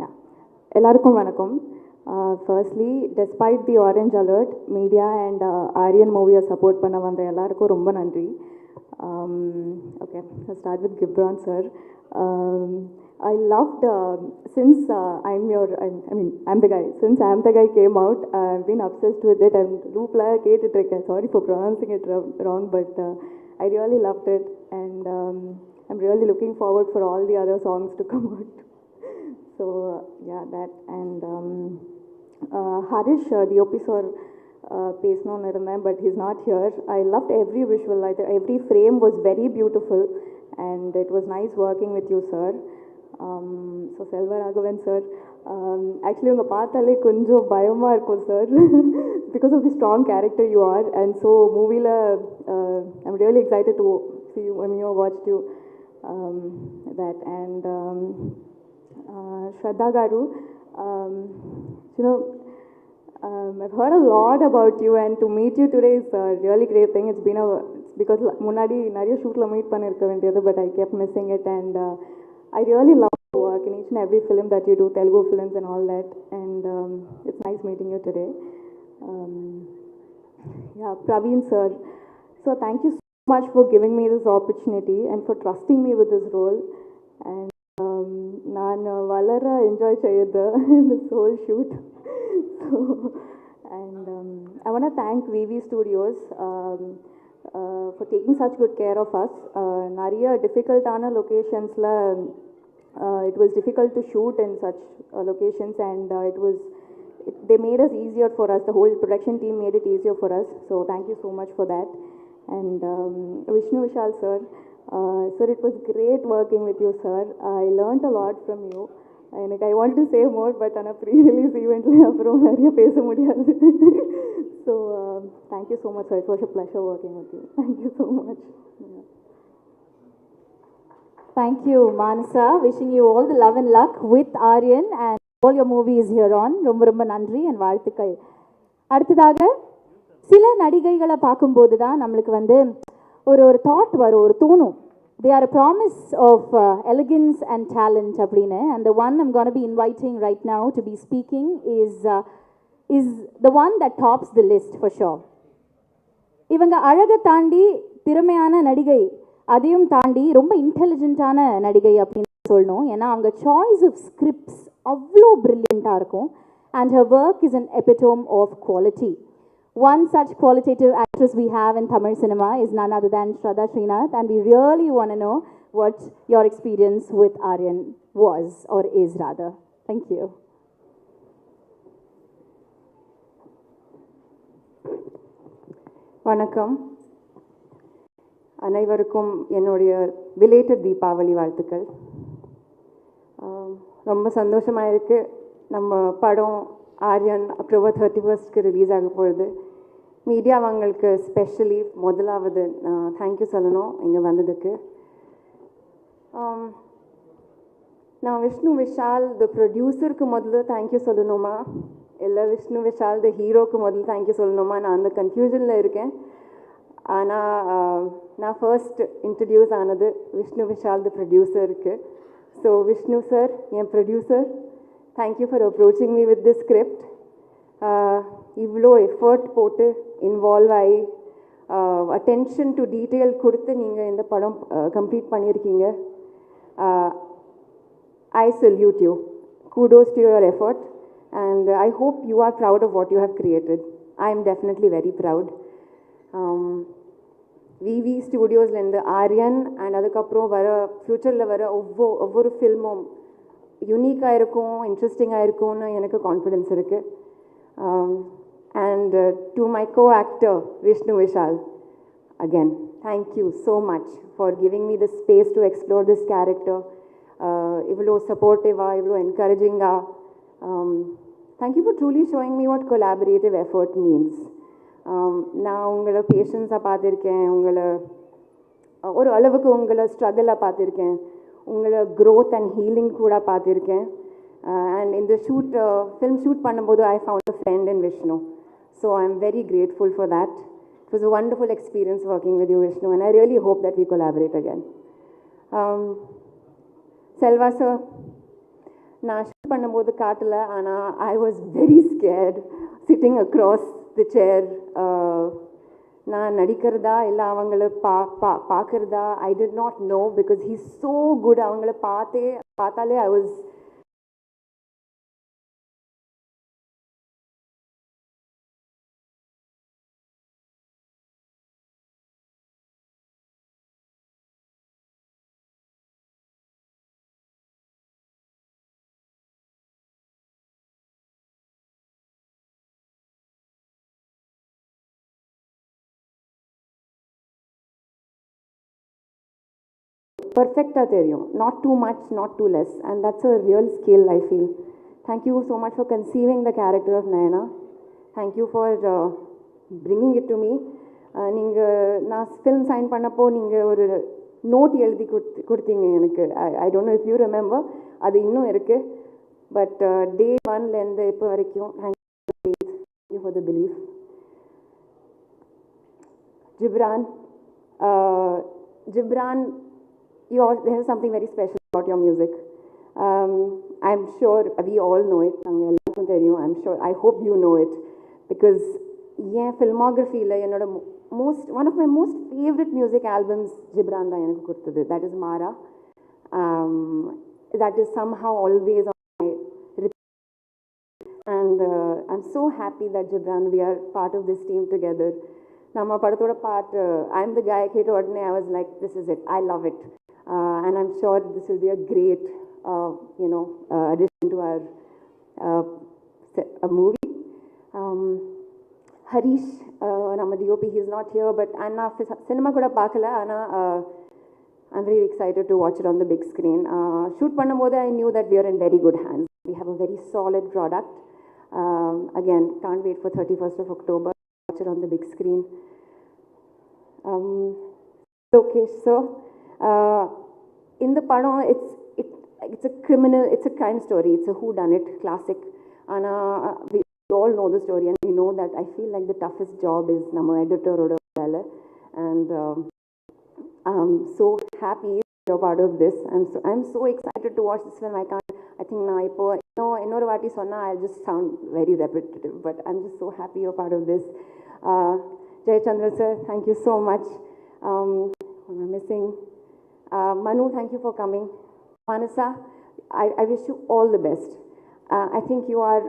Yeah. எல்லாருக்கும் வணக்கம். Firstly, despite the orange alert, media and Aaryan movie support பண்ண வந்த எல்லாருக்கும் ரொம்ப நன்றி. Okay, I'll start with Gibran sir. I loved since I'm the guy. Since I'm the guy came out, I've been obsessed with it. I'm loopla ketittirukken. Sorry for pronouncing it wrong, but I really loved it, and I'm really looking forward for all the other songs to come out. So yeah, that and Harish DOP sir பேசணும்னு இருந்தேன், but he's not here. I loved every visual. Every frame was very beautiful, and it was nice working with you, sir. So Selvaraghavan sir, actually உங்கள் பார்த்தாலே கொஞ்சம் பயமாக இருக்கும் sir, because of the strong character you are, and so மூவியில் I'm really excited to see you, I mean you watched you that, and Shraddha garu, you know, I've heard a lot about you, and to meet you today is a really great thing. It's been because முன்னாடி நிறைய ஷூட்டில் meet பண்ணியிருக்க வேண்டியது, but I kept missing it, and I really love your work in each and every film that you do, Telugu films and all that, and it's nice meeting you today. Yeah, Praveen sir, so thank you so much for giving me this opportunity and for trusting me with this role, and நான் வளர enjoy செய்யுது this whole shoot. So, and I want to thank VV Studios for taking such good care of us. Nariya difficult locations la it was difficult to shoot in such locations, and they made us easier for us. The whole production team made it easier for us, so thank you so much for that. And Vishnu Vishal sir, sir, it was great working with you, sir. I learned a lot from you. எனக்கு I want to say more, but ஆனால் pre release ஈவெண்ட்லேயே அப்புறம் நிறைய பேச முடியாது. So thank you so much sir. It was a pleasure working with you. Thank you so much. Thank you Manasa. Wishing you all the love and luck with Aryan and all your movies here on. ரொம்ப ரொம்ப நன்றி and வாழ்த்துக்கள். அடுத்ததாக சில நடிகைகளை பார்க்கும்போது தான் நம்மளுக்கு வந்து ஒரு தாட் வரும், ஒரு தோணும். They are a promise of elegance and talent அப்படின்னு. And the one I'm going to be inviting right now to be speaking is the one that tops the list for sure. இவங்க அழகை தாண்டி திறமையான நடிகை, அதையும் தாண்டி ரொம்ப இன்டெலிஜென்ட்டான நடிகை அப்படின்னு சொல்லணும். ஏன்னா அவங்க சாய்ஸ் ஆஃப் ஸ்கிரிப்ட்ஸ் அவ்வளோ ப்ரில்லியண்ட்டாக இருக்கும். And her work is an epitome of quality. One such qualitative actress we have in Tamil cinema is none other than Shraddha Srinath, and we really want to know what your experience with Aaryan was, or is rather. Thank you. வணக்கம். அனைவருக்கும் என்னுடைய belated Deepavali வாழ்த்துக்கள். ரொம்ப சந்தோஷமாக இருக்குது. நம்ம படம் Aryan October 31 release ஆக போகுது. மீடியா அவங்களுக்கு ஸ்பெஷலி முதலாவது தேங்க்யூ சொல்லணும் இங்கே வந்ததுக்கு. நான் விஷ்ணு விஷால் த ப்ரொடியூசருக்கு முதல்ல தேங்க்யூ சொல்லணுமா இல்லை விஷ்ணு விஷால் த ஹீரோக்கு முதல்ல தேங்க்யூ சொல்லணுமா நான் அந்த கன்ஃபியூஷனில் இருக்கேன். ஆனால் நான் ஃபர்ஸ்ட் இன்ட்ரடியூஸ் ஆனது விஷ்ணு விஷால் த ப்ரொடியூசருக்கு. So Vishnu sir, N producer, thank you for approaching me with this script. இவ்வளோ எஃபர்ட் போட்டு இன்வால்வ் ஆகி அட்டென்ஷன் டு டீட்டெயில் கொடுத்து நீங்கள் இந்த படம் கம்ப்ளீட் பண்ணியிருக்கீங்க. I salute you. Kudos to your effort, and I hope you are proud of what you have created. I am definitely very proud. VV Studios இந்த Aaryan and அதுக்கப்புறம் வர ஃப்யூச்சரில் வர ஒவ்வொரு ஃபில்மும் யூனிக்காக இருக்கும், இன்ட்ரெஸ்டிங்காக இருக்கும்னு எனக்கு கான்ஃபிடென்ஸ் இருக்குது. And to my co-actor Vishnu Vishal, again thank you so much for giving me the space to explore this character. இவ்வளோ சப்போர்ட்டிவாக, இவ்வளோ என்கரேஜிங்காக. Thank you for truly showing me what collaborative effort means. நான் உங்களை பேஷன்ஸாக பார்த்துருக்கேன், உங்களை ஒரு அளவுக்கு உங்களை ஸ்ட்ரகிளாக பார்த்துருக்கேன், உங்களை க்ரோத் அண்ட் ஹீலிங் கூட பார்த்துருக்கேன். அண்ட் இந்த ஃபில்ம் ஷூட் பண்ணும்போது I found a friend in Vishnu. So I am very grateful for that. It was a wonderful experience working with you Vishnu, and I really hope that we collaborate again. Selva sir, நான் shoot பண்ணும்போது காட்டல, ஆனால் I was very scared sitting across the chair. நான் நடிக்கிறதா இல்லை அவங்கள பார்க்குறதா I did not know, because he so good. அவங்கள பார்த்தாலே ஐ வாஸ் பர்ஃபெக்டாக தெரியும். Not too much, not too less, and that's a real skill I feel. Thank you so much for conceiving the character of Nayana. Thank you for bringing it to me. நான் film sign பண்ணப்போ நீங்கள் ஒரு நோட் எழுதி கொடுத்தீங்க எனக்கு. I don't know if you remember. அது இன்னும் இருக்குது. பட் டே 1லேருந்து இப்போ வரைக்கும் thank you for the belief. Gibran, there is something very special about your music. I'm sure we all know it. I'm sure, I hope you know it, because filmography one of my most favorite music albums Gibran da enakku koduthathu. That is Mara. That is somehow always on my repeat. And I'm so happy that Gibran, we are part of this team together. Nama padathoda part, I'm the guy கேட்ட உடனே I was like, this is it, I love it. And I'm sure this will be a great addition to our movie. Harish, nama DOP, he's not here, but anna cinema kuda paakala, ana I'm very excited to watch it on the big screen. Shoot பண்ணும்போது I knew that we are in very good hands. We have a very solid product. Again, can't wait for 31st of October. Watch it on the big screen. Okay, so in the padam, it's a crime story. It's a whodunit classic. And we all know the story, and we know that I feel like the toughest job is nama editor oda vela. And I'm so happy you're part of this. I'm so excited to watch this film. I think na ipo innoru vaati sonna I'll just sound very repetitive, but I'm just so happy you're part of this. Jay Chandra sir, thank you so much. What am I missing? Manu, thank you for coming. Manasa, I wish you all the best. I think you are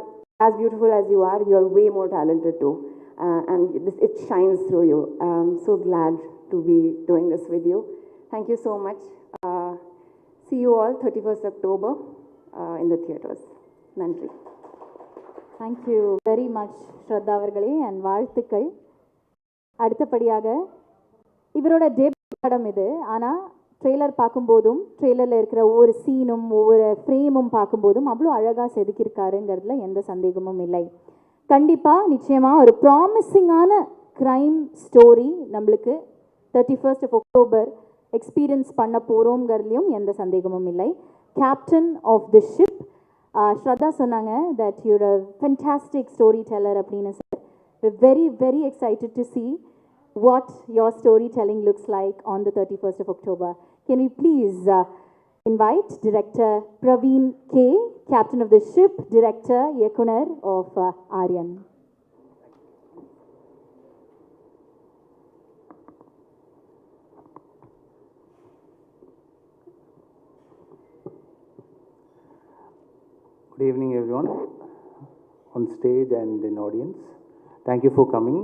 as beautiful as you are. You are way more talented too, and it shines through you. I'm so glad to be doing this with you. Thank you so much. See you all 31st October in the theaters. Nandri. Thank you very much Shraddha அவர்களே, and வாழ்த்துக்கள். அடுத்தபடியாக இவரோட டேபியூ படம் இது. ஆனால் trailer பார்க்கும்போதும் ட்ரெய்லரில் இருக்கிற ஒவ்வொரு சீனும் ஒவ்வொரு ஃப்ரேமும் பார்க்கும்போதும் அவ்வளோ அழகாக செதுக்கியிருக்காருங்கிறதுல எந்த சந்தேகமும் இல்லை. கண்டிப்பாக நிச்சயமாக ஒரு ப்ராமிசிங்கான க்ரைம் ஸ்டோரி நம்மளுக்கு 31st of October எக்ஸ்பீரியன்ஸ் பண்ண போகிறோங்கிறதுலையும் எந்த சந்தேகமும் இல்லை. captain of the ship. Shraddha சொன்னாங்க that you're a fantastic storyteller அப்படின்னு sir. We're very, very excited to see what your storytelling looks like on the 31st of October. Can we please invite Director Praveen K, Captain of the Ship, Director Yekunar of Aaryan. Good evening, everyone, on stage and in audience. Thank you for coming.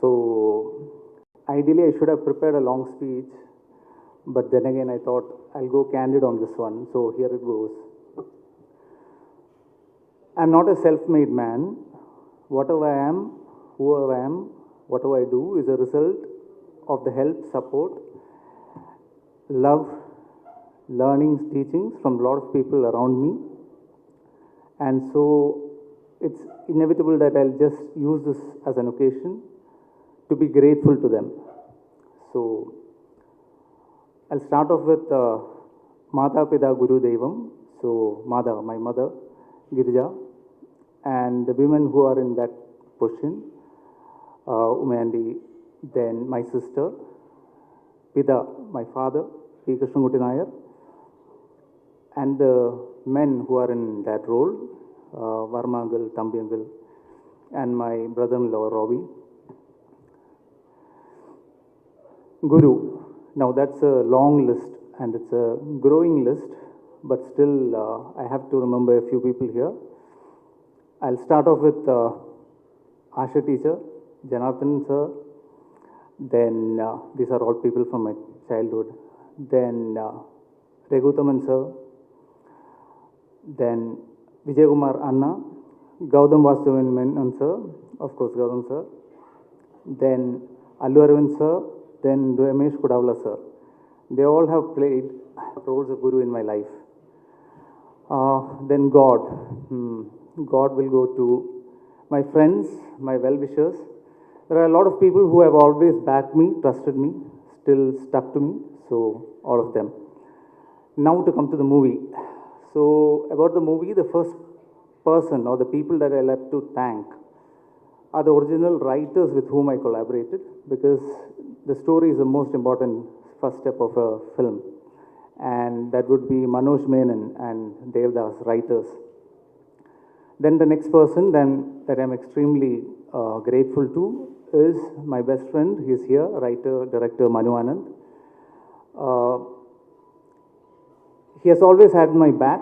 So, ideally, I should have prepared a long speech, but then again, I thought I'll go candid on this one. So, here it goes. I'm not a self-made man. Whatever I am, whoever I am, whatever I do is a result of the help, support, love, learnings, teachings from a lot of people around me. And so it's inevitable that I'll just use this as an occasion to be grateful to them. So I'll start off with Mata Pita Guru Devam. So Mata, my mother, Girija, and the women who are in that position, Umandi, then my sister, Pida, my father, P. Krishnamurti Nayar, and the men who are in that role, Varma uncle, Tambi uncle, and my brother-in-law, Robbie. Guru. Now that's a long list and it's a growing list, but still I have to remember a few people here. I'll start off with Asha teacher, Janardhan sir, then these are all people from my childhood, then Regutaman sir, then Vijay Kumar Anna, Gautam Vasudevan Menon sir, of course Gautam sir, then Allu Arvind sir, then Ramesh Kudavla sir. They all have played roles of Guru in my life. Then God. God will go to my friends, my well-wishers. There are a lot of people who have always backed me, trusted me, still stuck to me, so all of them. Now to come to the movie. So about the movie, the first person or the people that I love to thank are the original writers with whom I collaborated, because the story is the most important first step of a film, and that would be Manoj Menon and Devdas, writers. Then the next person that I'm extremely grateful to is my best friend. He is here, writer, director Manu Anand. He has always had my back.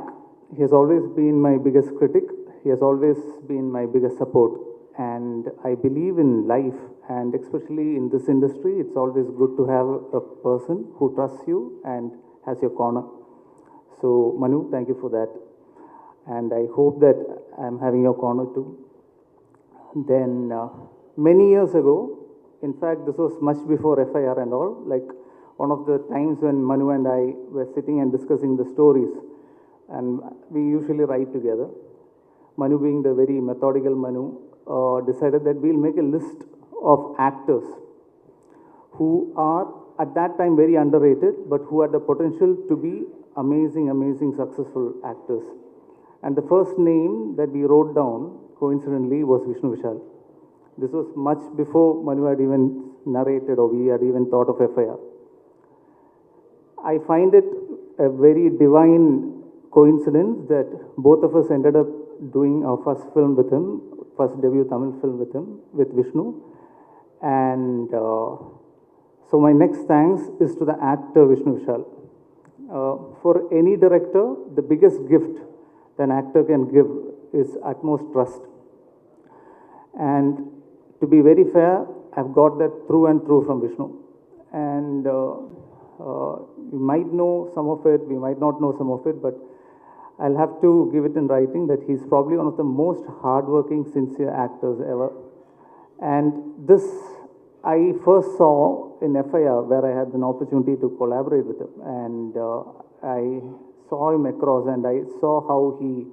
He has always been my biggest critic. He has always been my biggest support. And I believe in life, and especially in this industry, it's always good to have a person who trusts you and has your corner. So Manu, thank you for that. And I hope that I'm having your corner too. Then many years ago, in fact this was much before FIR and all, like one of the times when Manu and I were sitting and discussing the stories, and we usually write together. Manu, being the very methodical Manu, decided that we'll make a list of actors who are at that time very underrated, but who had the potential to be amazing successful actors. And the first name that we wrote down, coincidentally, was Vishnu Vishal. This was much before Manu had even narrated or we had even thought of FIR. I find it a very divine coincidence that both of us ended up doing our first film with him, first debut Tamil film with him, with Vishnu. And so my next thanks is to the actor Vishnu Vishal. For any director, the biggest gift that an actor can give is utmost trust. And to be very fair, I've got that through and through from Vishnu. And you might know some of it, we might not know some of it, but I'll have to give it in writing that he's probably one of the most hardworking, sincere actors ever. And this I first saw in FIR, where I had an opportunity to collaborate with him. And I saw him across, and I saw how he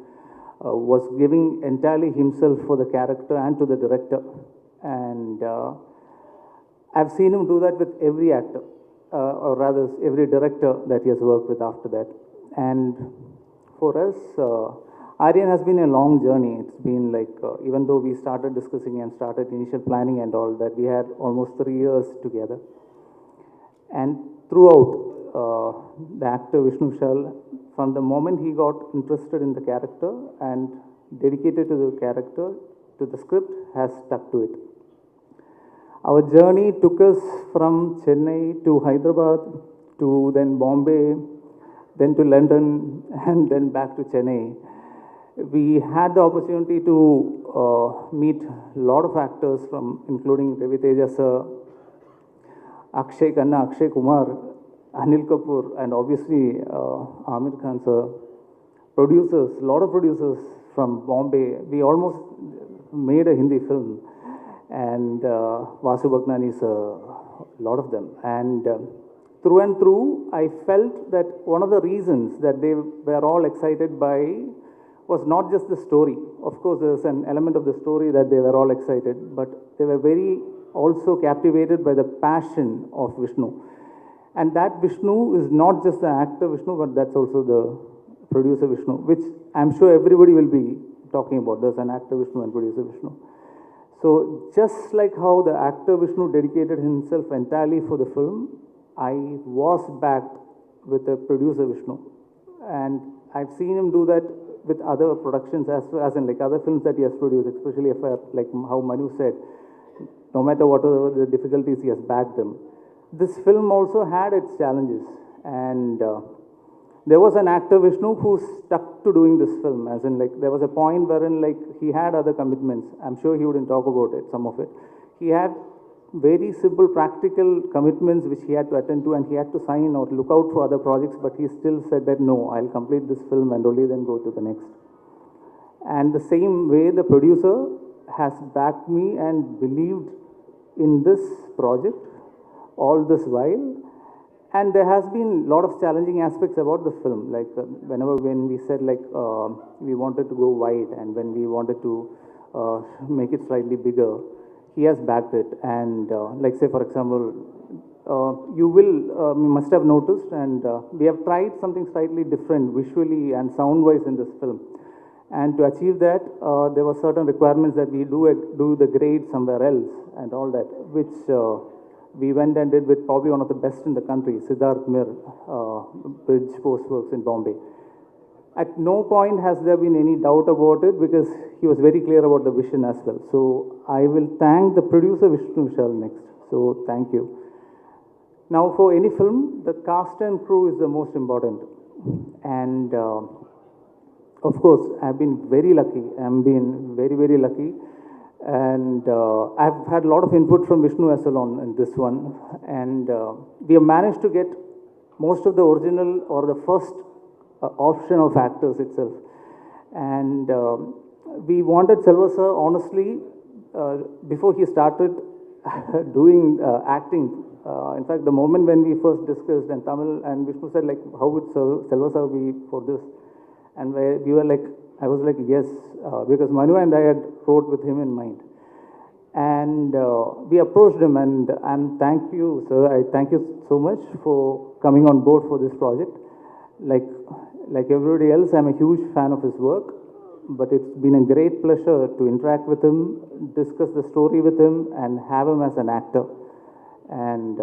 was giving entirely himself for the character and to the director. And I've seen him do that with every actor, or rather every director that he has worked with after that. And for us, Aaryan has been a long journey. It's been like, even though we started discussing and started initial planning and all that, we had almost 3 years together. And throughout, the actor Vishnu Vishal, from the moment he got interested in the character and dedicated to the character, to the script, has stuck to it. Our journey took us from Chennai to Hyderabad, to then Bombay, then to London, and then back to Chennai. We had the opportunity to meet a lot of actors from, including Ravi Teja sir, Akshay Khanna, Akshay Kumar, Anil Kapoor, and obviously Amir Khan sir. Producers, a lot of producers from Bombay. We almost made a Hindi film, and Vasu Bhagnani sir, a lot of them. And through and through, I felt that one of the reasons that they were all excited by was not just the story. Of course, there's an element of the story that they were all excited, but they were very also captivated by the passion of Vishnu. And that Vishnu is not just the actor Vishnu, but that's also the producer Vishnu, which I'm sure everybody will be talking about. There's an actor Vishnu and producer Vishnu. So just like how the actor Vishnu dedicated himself entirely for the film, I was backed with the producer Vishnu. And I've seen him do that with other productions as in like other films that he has produced, especially if like how Manu said, no matter what are the difficulties, he has backed them. This film also had its challenges, and there was an actor Vishnu who stuck to doing this film, as in like there was a point wherein like he had other commitments. I'm sure he wouldn't talk about it, some of it. He had very simple practical commitments which he had to attend to, and he had to sign or look out for other projects, but he still said that no, I'll complete this film and only then go to the next. And the same way the producer has backed me and believed in this project all this while. And there has been a lot of challenging aspects about the film, like when we said like we wanted to go wide, and when we wanted to make it slightly bigger, he has backed it. And like say for example, you must have noticed, and we have tried something slightly different visually and sound-wise in this film. And to achieve that, there were certain requirements that we do the grade somewhere else and all that, which we went and did with probably one of the best in the country, Siddharth Mir, Bridge Postworks in Bombay. At no point has there been any doubt about it, because he was very clear about the vision as well. So I will thank the producer Vishnu Vishal next. So thank you. Now for any film, the cast and crew is the most important. And of course, I've been very lucky. I've been very, very lucky. And I've had a lot of input from Vishnu as well in this one. And we have managed to get most of the original or the first option of actors itself. And we wanted Selva sir, honestly, before he started doing acting. In fact, the moment when we first discussed in Tamil, and Vishnu said, like, how would Selva sir be for this? And we were like, I was like, yes, because Manu and I had wrote with him in mind. And we approached him, and thank you, sir. I thank you so much for coming on board for this project. Like everybody else, I'm a huge fan of his work, but it's been a great pleasure to interact with him, discuss the story with him, and have him as an actor. And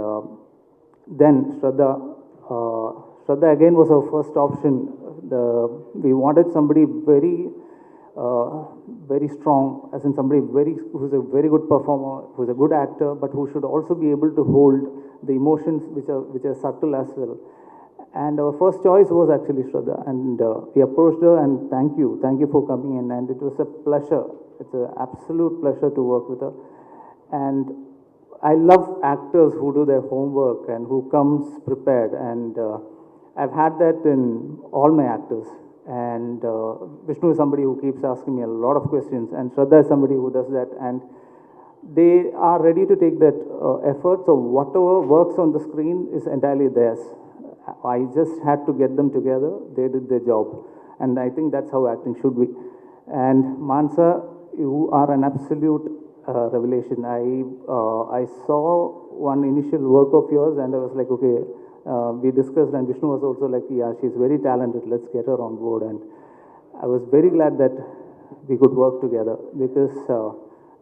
then Shraddha again was our first option. We wanted somebody very, very strong, as in somebody who's a very good performer, who's a good actor, but who should also be able to hold the emotions which are subtle as well. And our first choice was actually Shraddha, and we approached her, and thank you for coming in, and it was a pleasure. It's an absolute pleasure to work with her. And I love actors who do their homework and who comes prepared, and I've had that in all my actors. And Vishnu is somebody who keeps asking me a lot of questions, and Shraddha is somebody who does that, and they are ready to take that effort. So whatever works on the screen is entirely theirs. I just had to get them together. They did their job, and I think that's how acting should be. And Mansa, you are an absolute revelation. I saw one initial work of yours, and I was like, okay, we discussed, and Vishnu was also like, yeah, she's very talented, let's get her on board. And I was very glad that we could work together, because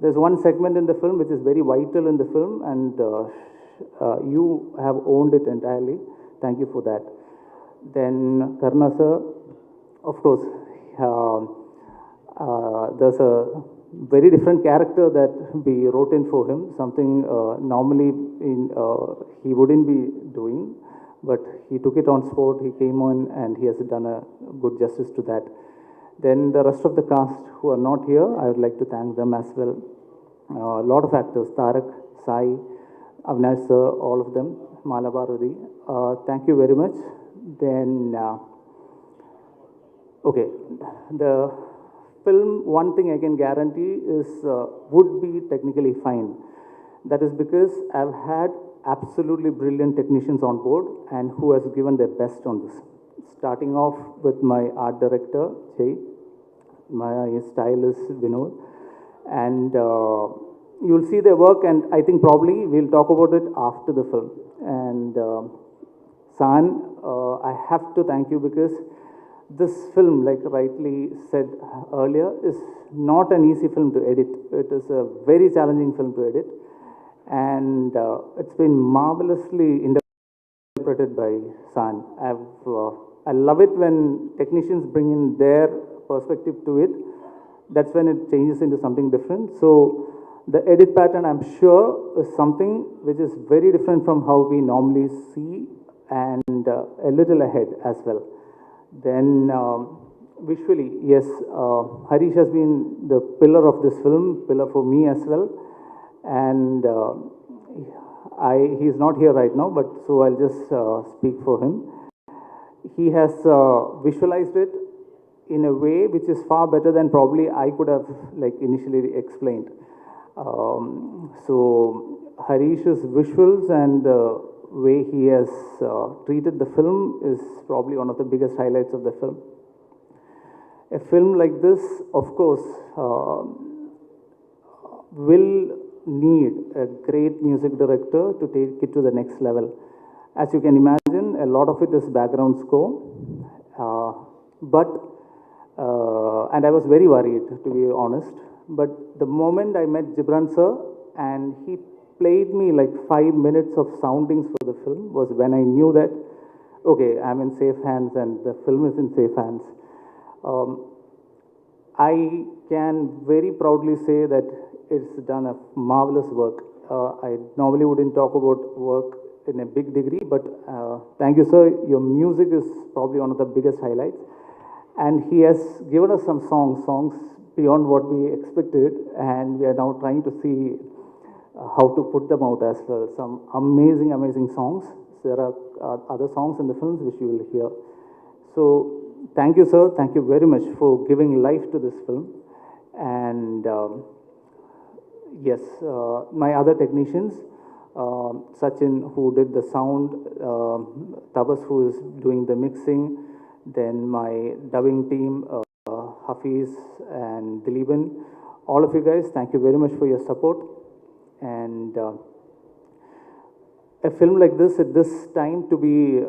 there's one segment in the film which is very vital in the film, and you have owned it entirely. Thank you for that. Then Karna sir, of course, there's a very different character that we wrote in for him, something normally he wouldn't be doing, but he took it on sport, he came on, and he has done a good justice to that. Then the rest of the cast who are not here, I would like to thank them as well. A lot of actors, Tarak, Sai, Avinash sir, all of them, Mala Parvati. Thank you very much. Then, okay, the film, one thing I can guarantee is would be technically fine. That is because I've had absolutely brilliant technicians on board and who has given their best on this. Starting off with my art director, Jay, my stylist, Vinod, and you'll see their work, and I think probably we'll talk about it after the film. And San, I have to thank you, because this film, like rightly said earlier, is not an easy film to edit. It is a very challenging film to edit, and it's been marvelously interpreted by San. I love it when technicians bring in their perspective to it. That's when it changes into something different. So the edit pattern, I'm sure, is something which is very different from how we normally see, and a little ahead as well. Then visually, yes, Harish has been the pillar of this film, pillar for me as well. And he's not here right now, but so I'll just speak for him. He has visualized it in a way which is far better than probably I could have like initially explained. So Harish's visuals and the way he has treated the film is probably one of the biggest highlights of the film. A film like this, of course, will need a great music director to take it to the next level. As you can imagine, a lot of it is background score, and I was very worried, to be honest. But the moment I met Gibran sir and he played me like 5 minutes of soundings for the film was when I knew that, okay, I'm in safe hands and the film is in safe hands. I can very proudly say that it's done a marvelous work. I normally wouldn't talk about work in a big degree, but thank you, sir. Your music is probably one of the biggest highlights. And he has given us some songs beyond what we expected, and we are now trying to see how to put them out as well. Some amazing, amazing songs. There are other songs in the films which you will hear. So thank you, sir. Thank you very much for giving life to this film. And yes, my other technicians, Sachin, who did the sound, Tabas, who is doing the mixing, then my dubbing team, Hafiz and Dileepan, all of you guys, thank you very much for your support. And a film like this at this time to be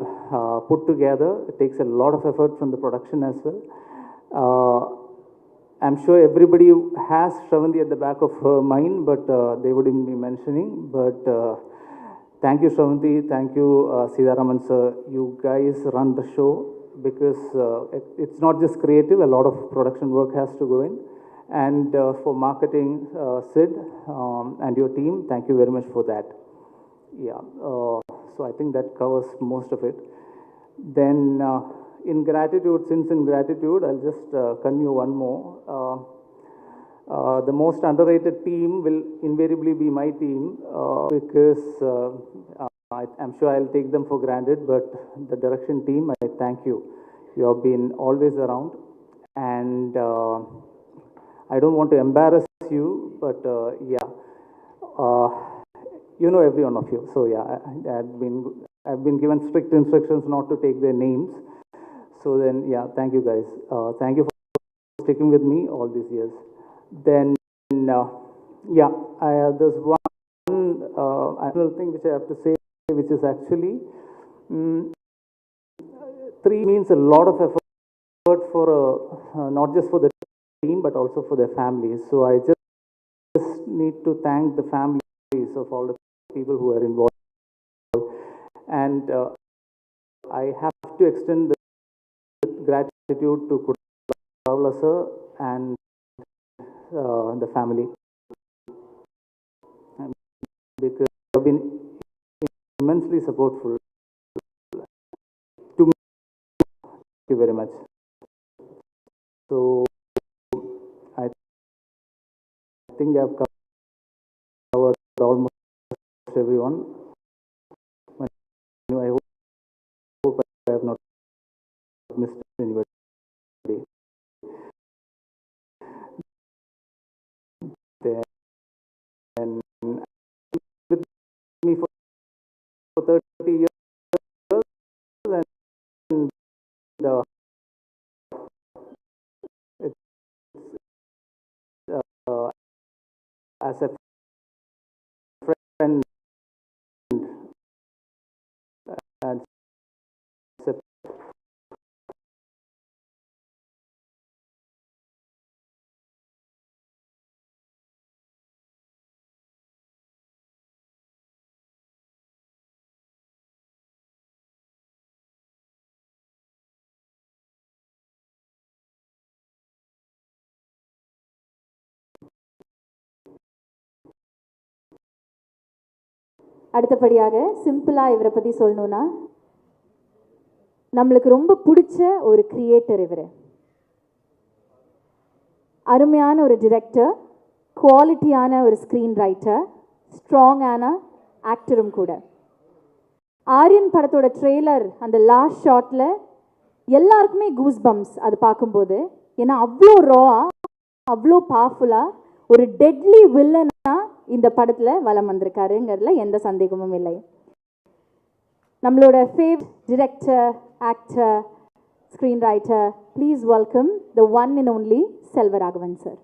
put together, it takes a lot of effort from the production as well. I'm sure everybody has Shravanti at the back of her mind, but they wouldn't be mentioning. But thank you, Shravanti. Thank you, Sidaraman sir. You guys run the show, because it's not just creative, a lot of production work has to go in. And for marketing, Sid and your team, thank you very much for that. Yeah, so I think that covers most of it. Then in gratitude, I'll just continue one more. The most underrated team will invariably be my team, because I'm sure I'll take them for granted, but the direction team, I thank you. You have been always around, and I don't want to embarrass you, but yeah, you know every one of you. So yeah, I've been given strict instructions not to take their names. So then, yeah, thank you guys. Thank you for sticking with me all these years. Then Yeah, there's one another thing which I have to say, which is actually mm, three means a lot of effort for not just for the team but also for their families. So I just need to thank the families of all the people who are involved, and I have to extend the gratitude to Kudavla sir and the family, because they have been immensely supportful to me. Thank you very much. So I think I've covered almost everyone. I hope I have not missed anybody. And with me for 30 years, and it's, as a friend and as a அடுத்தபடியாக சிம்பிளாக இவரை பற்றி சொல்லணுன்னா, நம்மளுக்கு ரொம்ப பிடிச்ச ஒரு creator இவர். அருமையான ஒரு டிரெக்டர், குவாலிட்டியான ஒரு ஸ்க்ரீன் ரைட்டர், ஸ்ட்ராங்கான ஆக்டரும் கூட. ஆரியன் படத்தோட ட்ரெய்லர் அந்த லாஸ்ட் ஷாட்டில் எல்லாருக்குமே கூஸ் பம்ப்ஸ் அது பார்க்கும்போது. ஏன்னா அவ்வளோ ராவாக, அவ்வளோ பவர்ஃபுல்லாக ஒரு டெட்லி வில்லனா இந்த படத்தில் வலம் வந்திருக்காருங்கிறதுல எந்த சந்தேகமும் இல்லை. நம்மளோட favourite director, actor, screen writer, please welcome the one and only Selvaraghavan sir.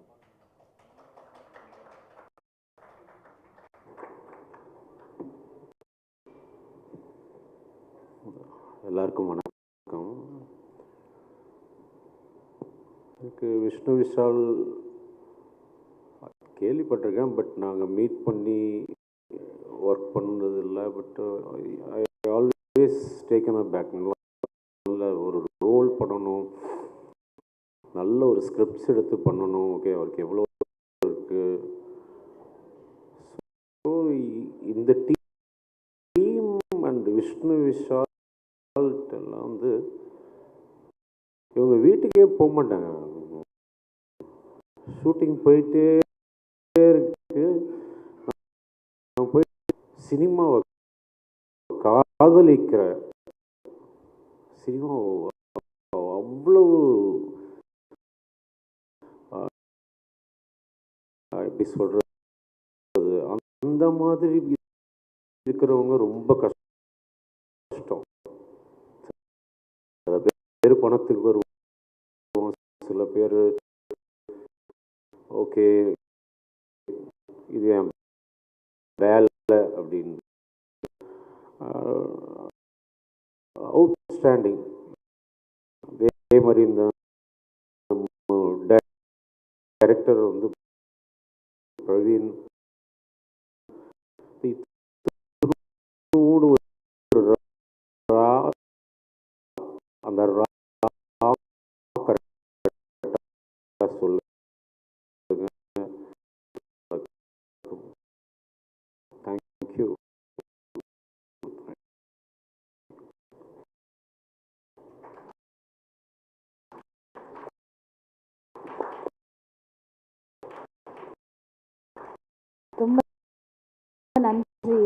எல்லாருக்கும் வணக்கம். எனக்கு விஷ்ணு விஷால் கேள்விப்பட்டிருக்கேன், பட் நாங்கள் மீட் பண்ணி ஒர்க் பண்ணது இல்லை. But I always taken a back. நல்ல ஒரு ரோல் பண்ணணும், நல்ல ஒரு ஸ்கிரிப்ட்ஸ் எடுத்து பண்ணணும். ஓகே, அவருக்கு எவ்வளோ இருக்குது. ஸோ இந்த டீம் அண்ட் விஷ்ணு விஷால் எல்லாம் வந்து இவங்க வீட்டுக்கே போக மாட்டாங்க. ஷூட்டிங் போயிட்டே இருக்கு. நான் போய் சினிமாவை காதலிக்கிற, சினிமா அவ்வளவு எப்படி சொல்றது, அந்த மாதிரி இருக்கிறவங்க ரொம்ப கஷ்டம். சில பேர் பணத்துக்கு வருவோம், சில பேர் ஓகே இது என் வேலை அப்படின்னு. அவுட்ஸ்டாண்டிங். அதே மாதிரி இந்த டைரக்டர் வந்து பிரவீன், அந்த சொல்லுங்க. தேங்க்யூ. ரொம்ப நன்றி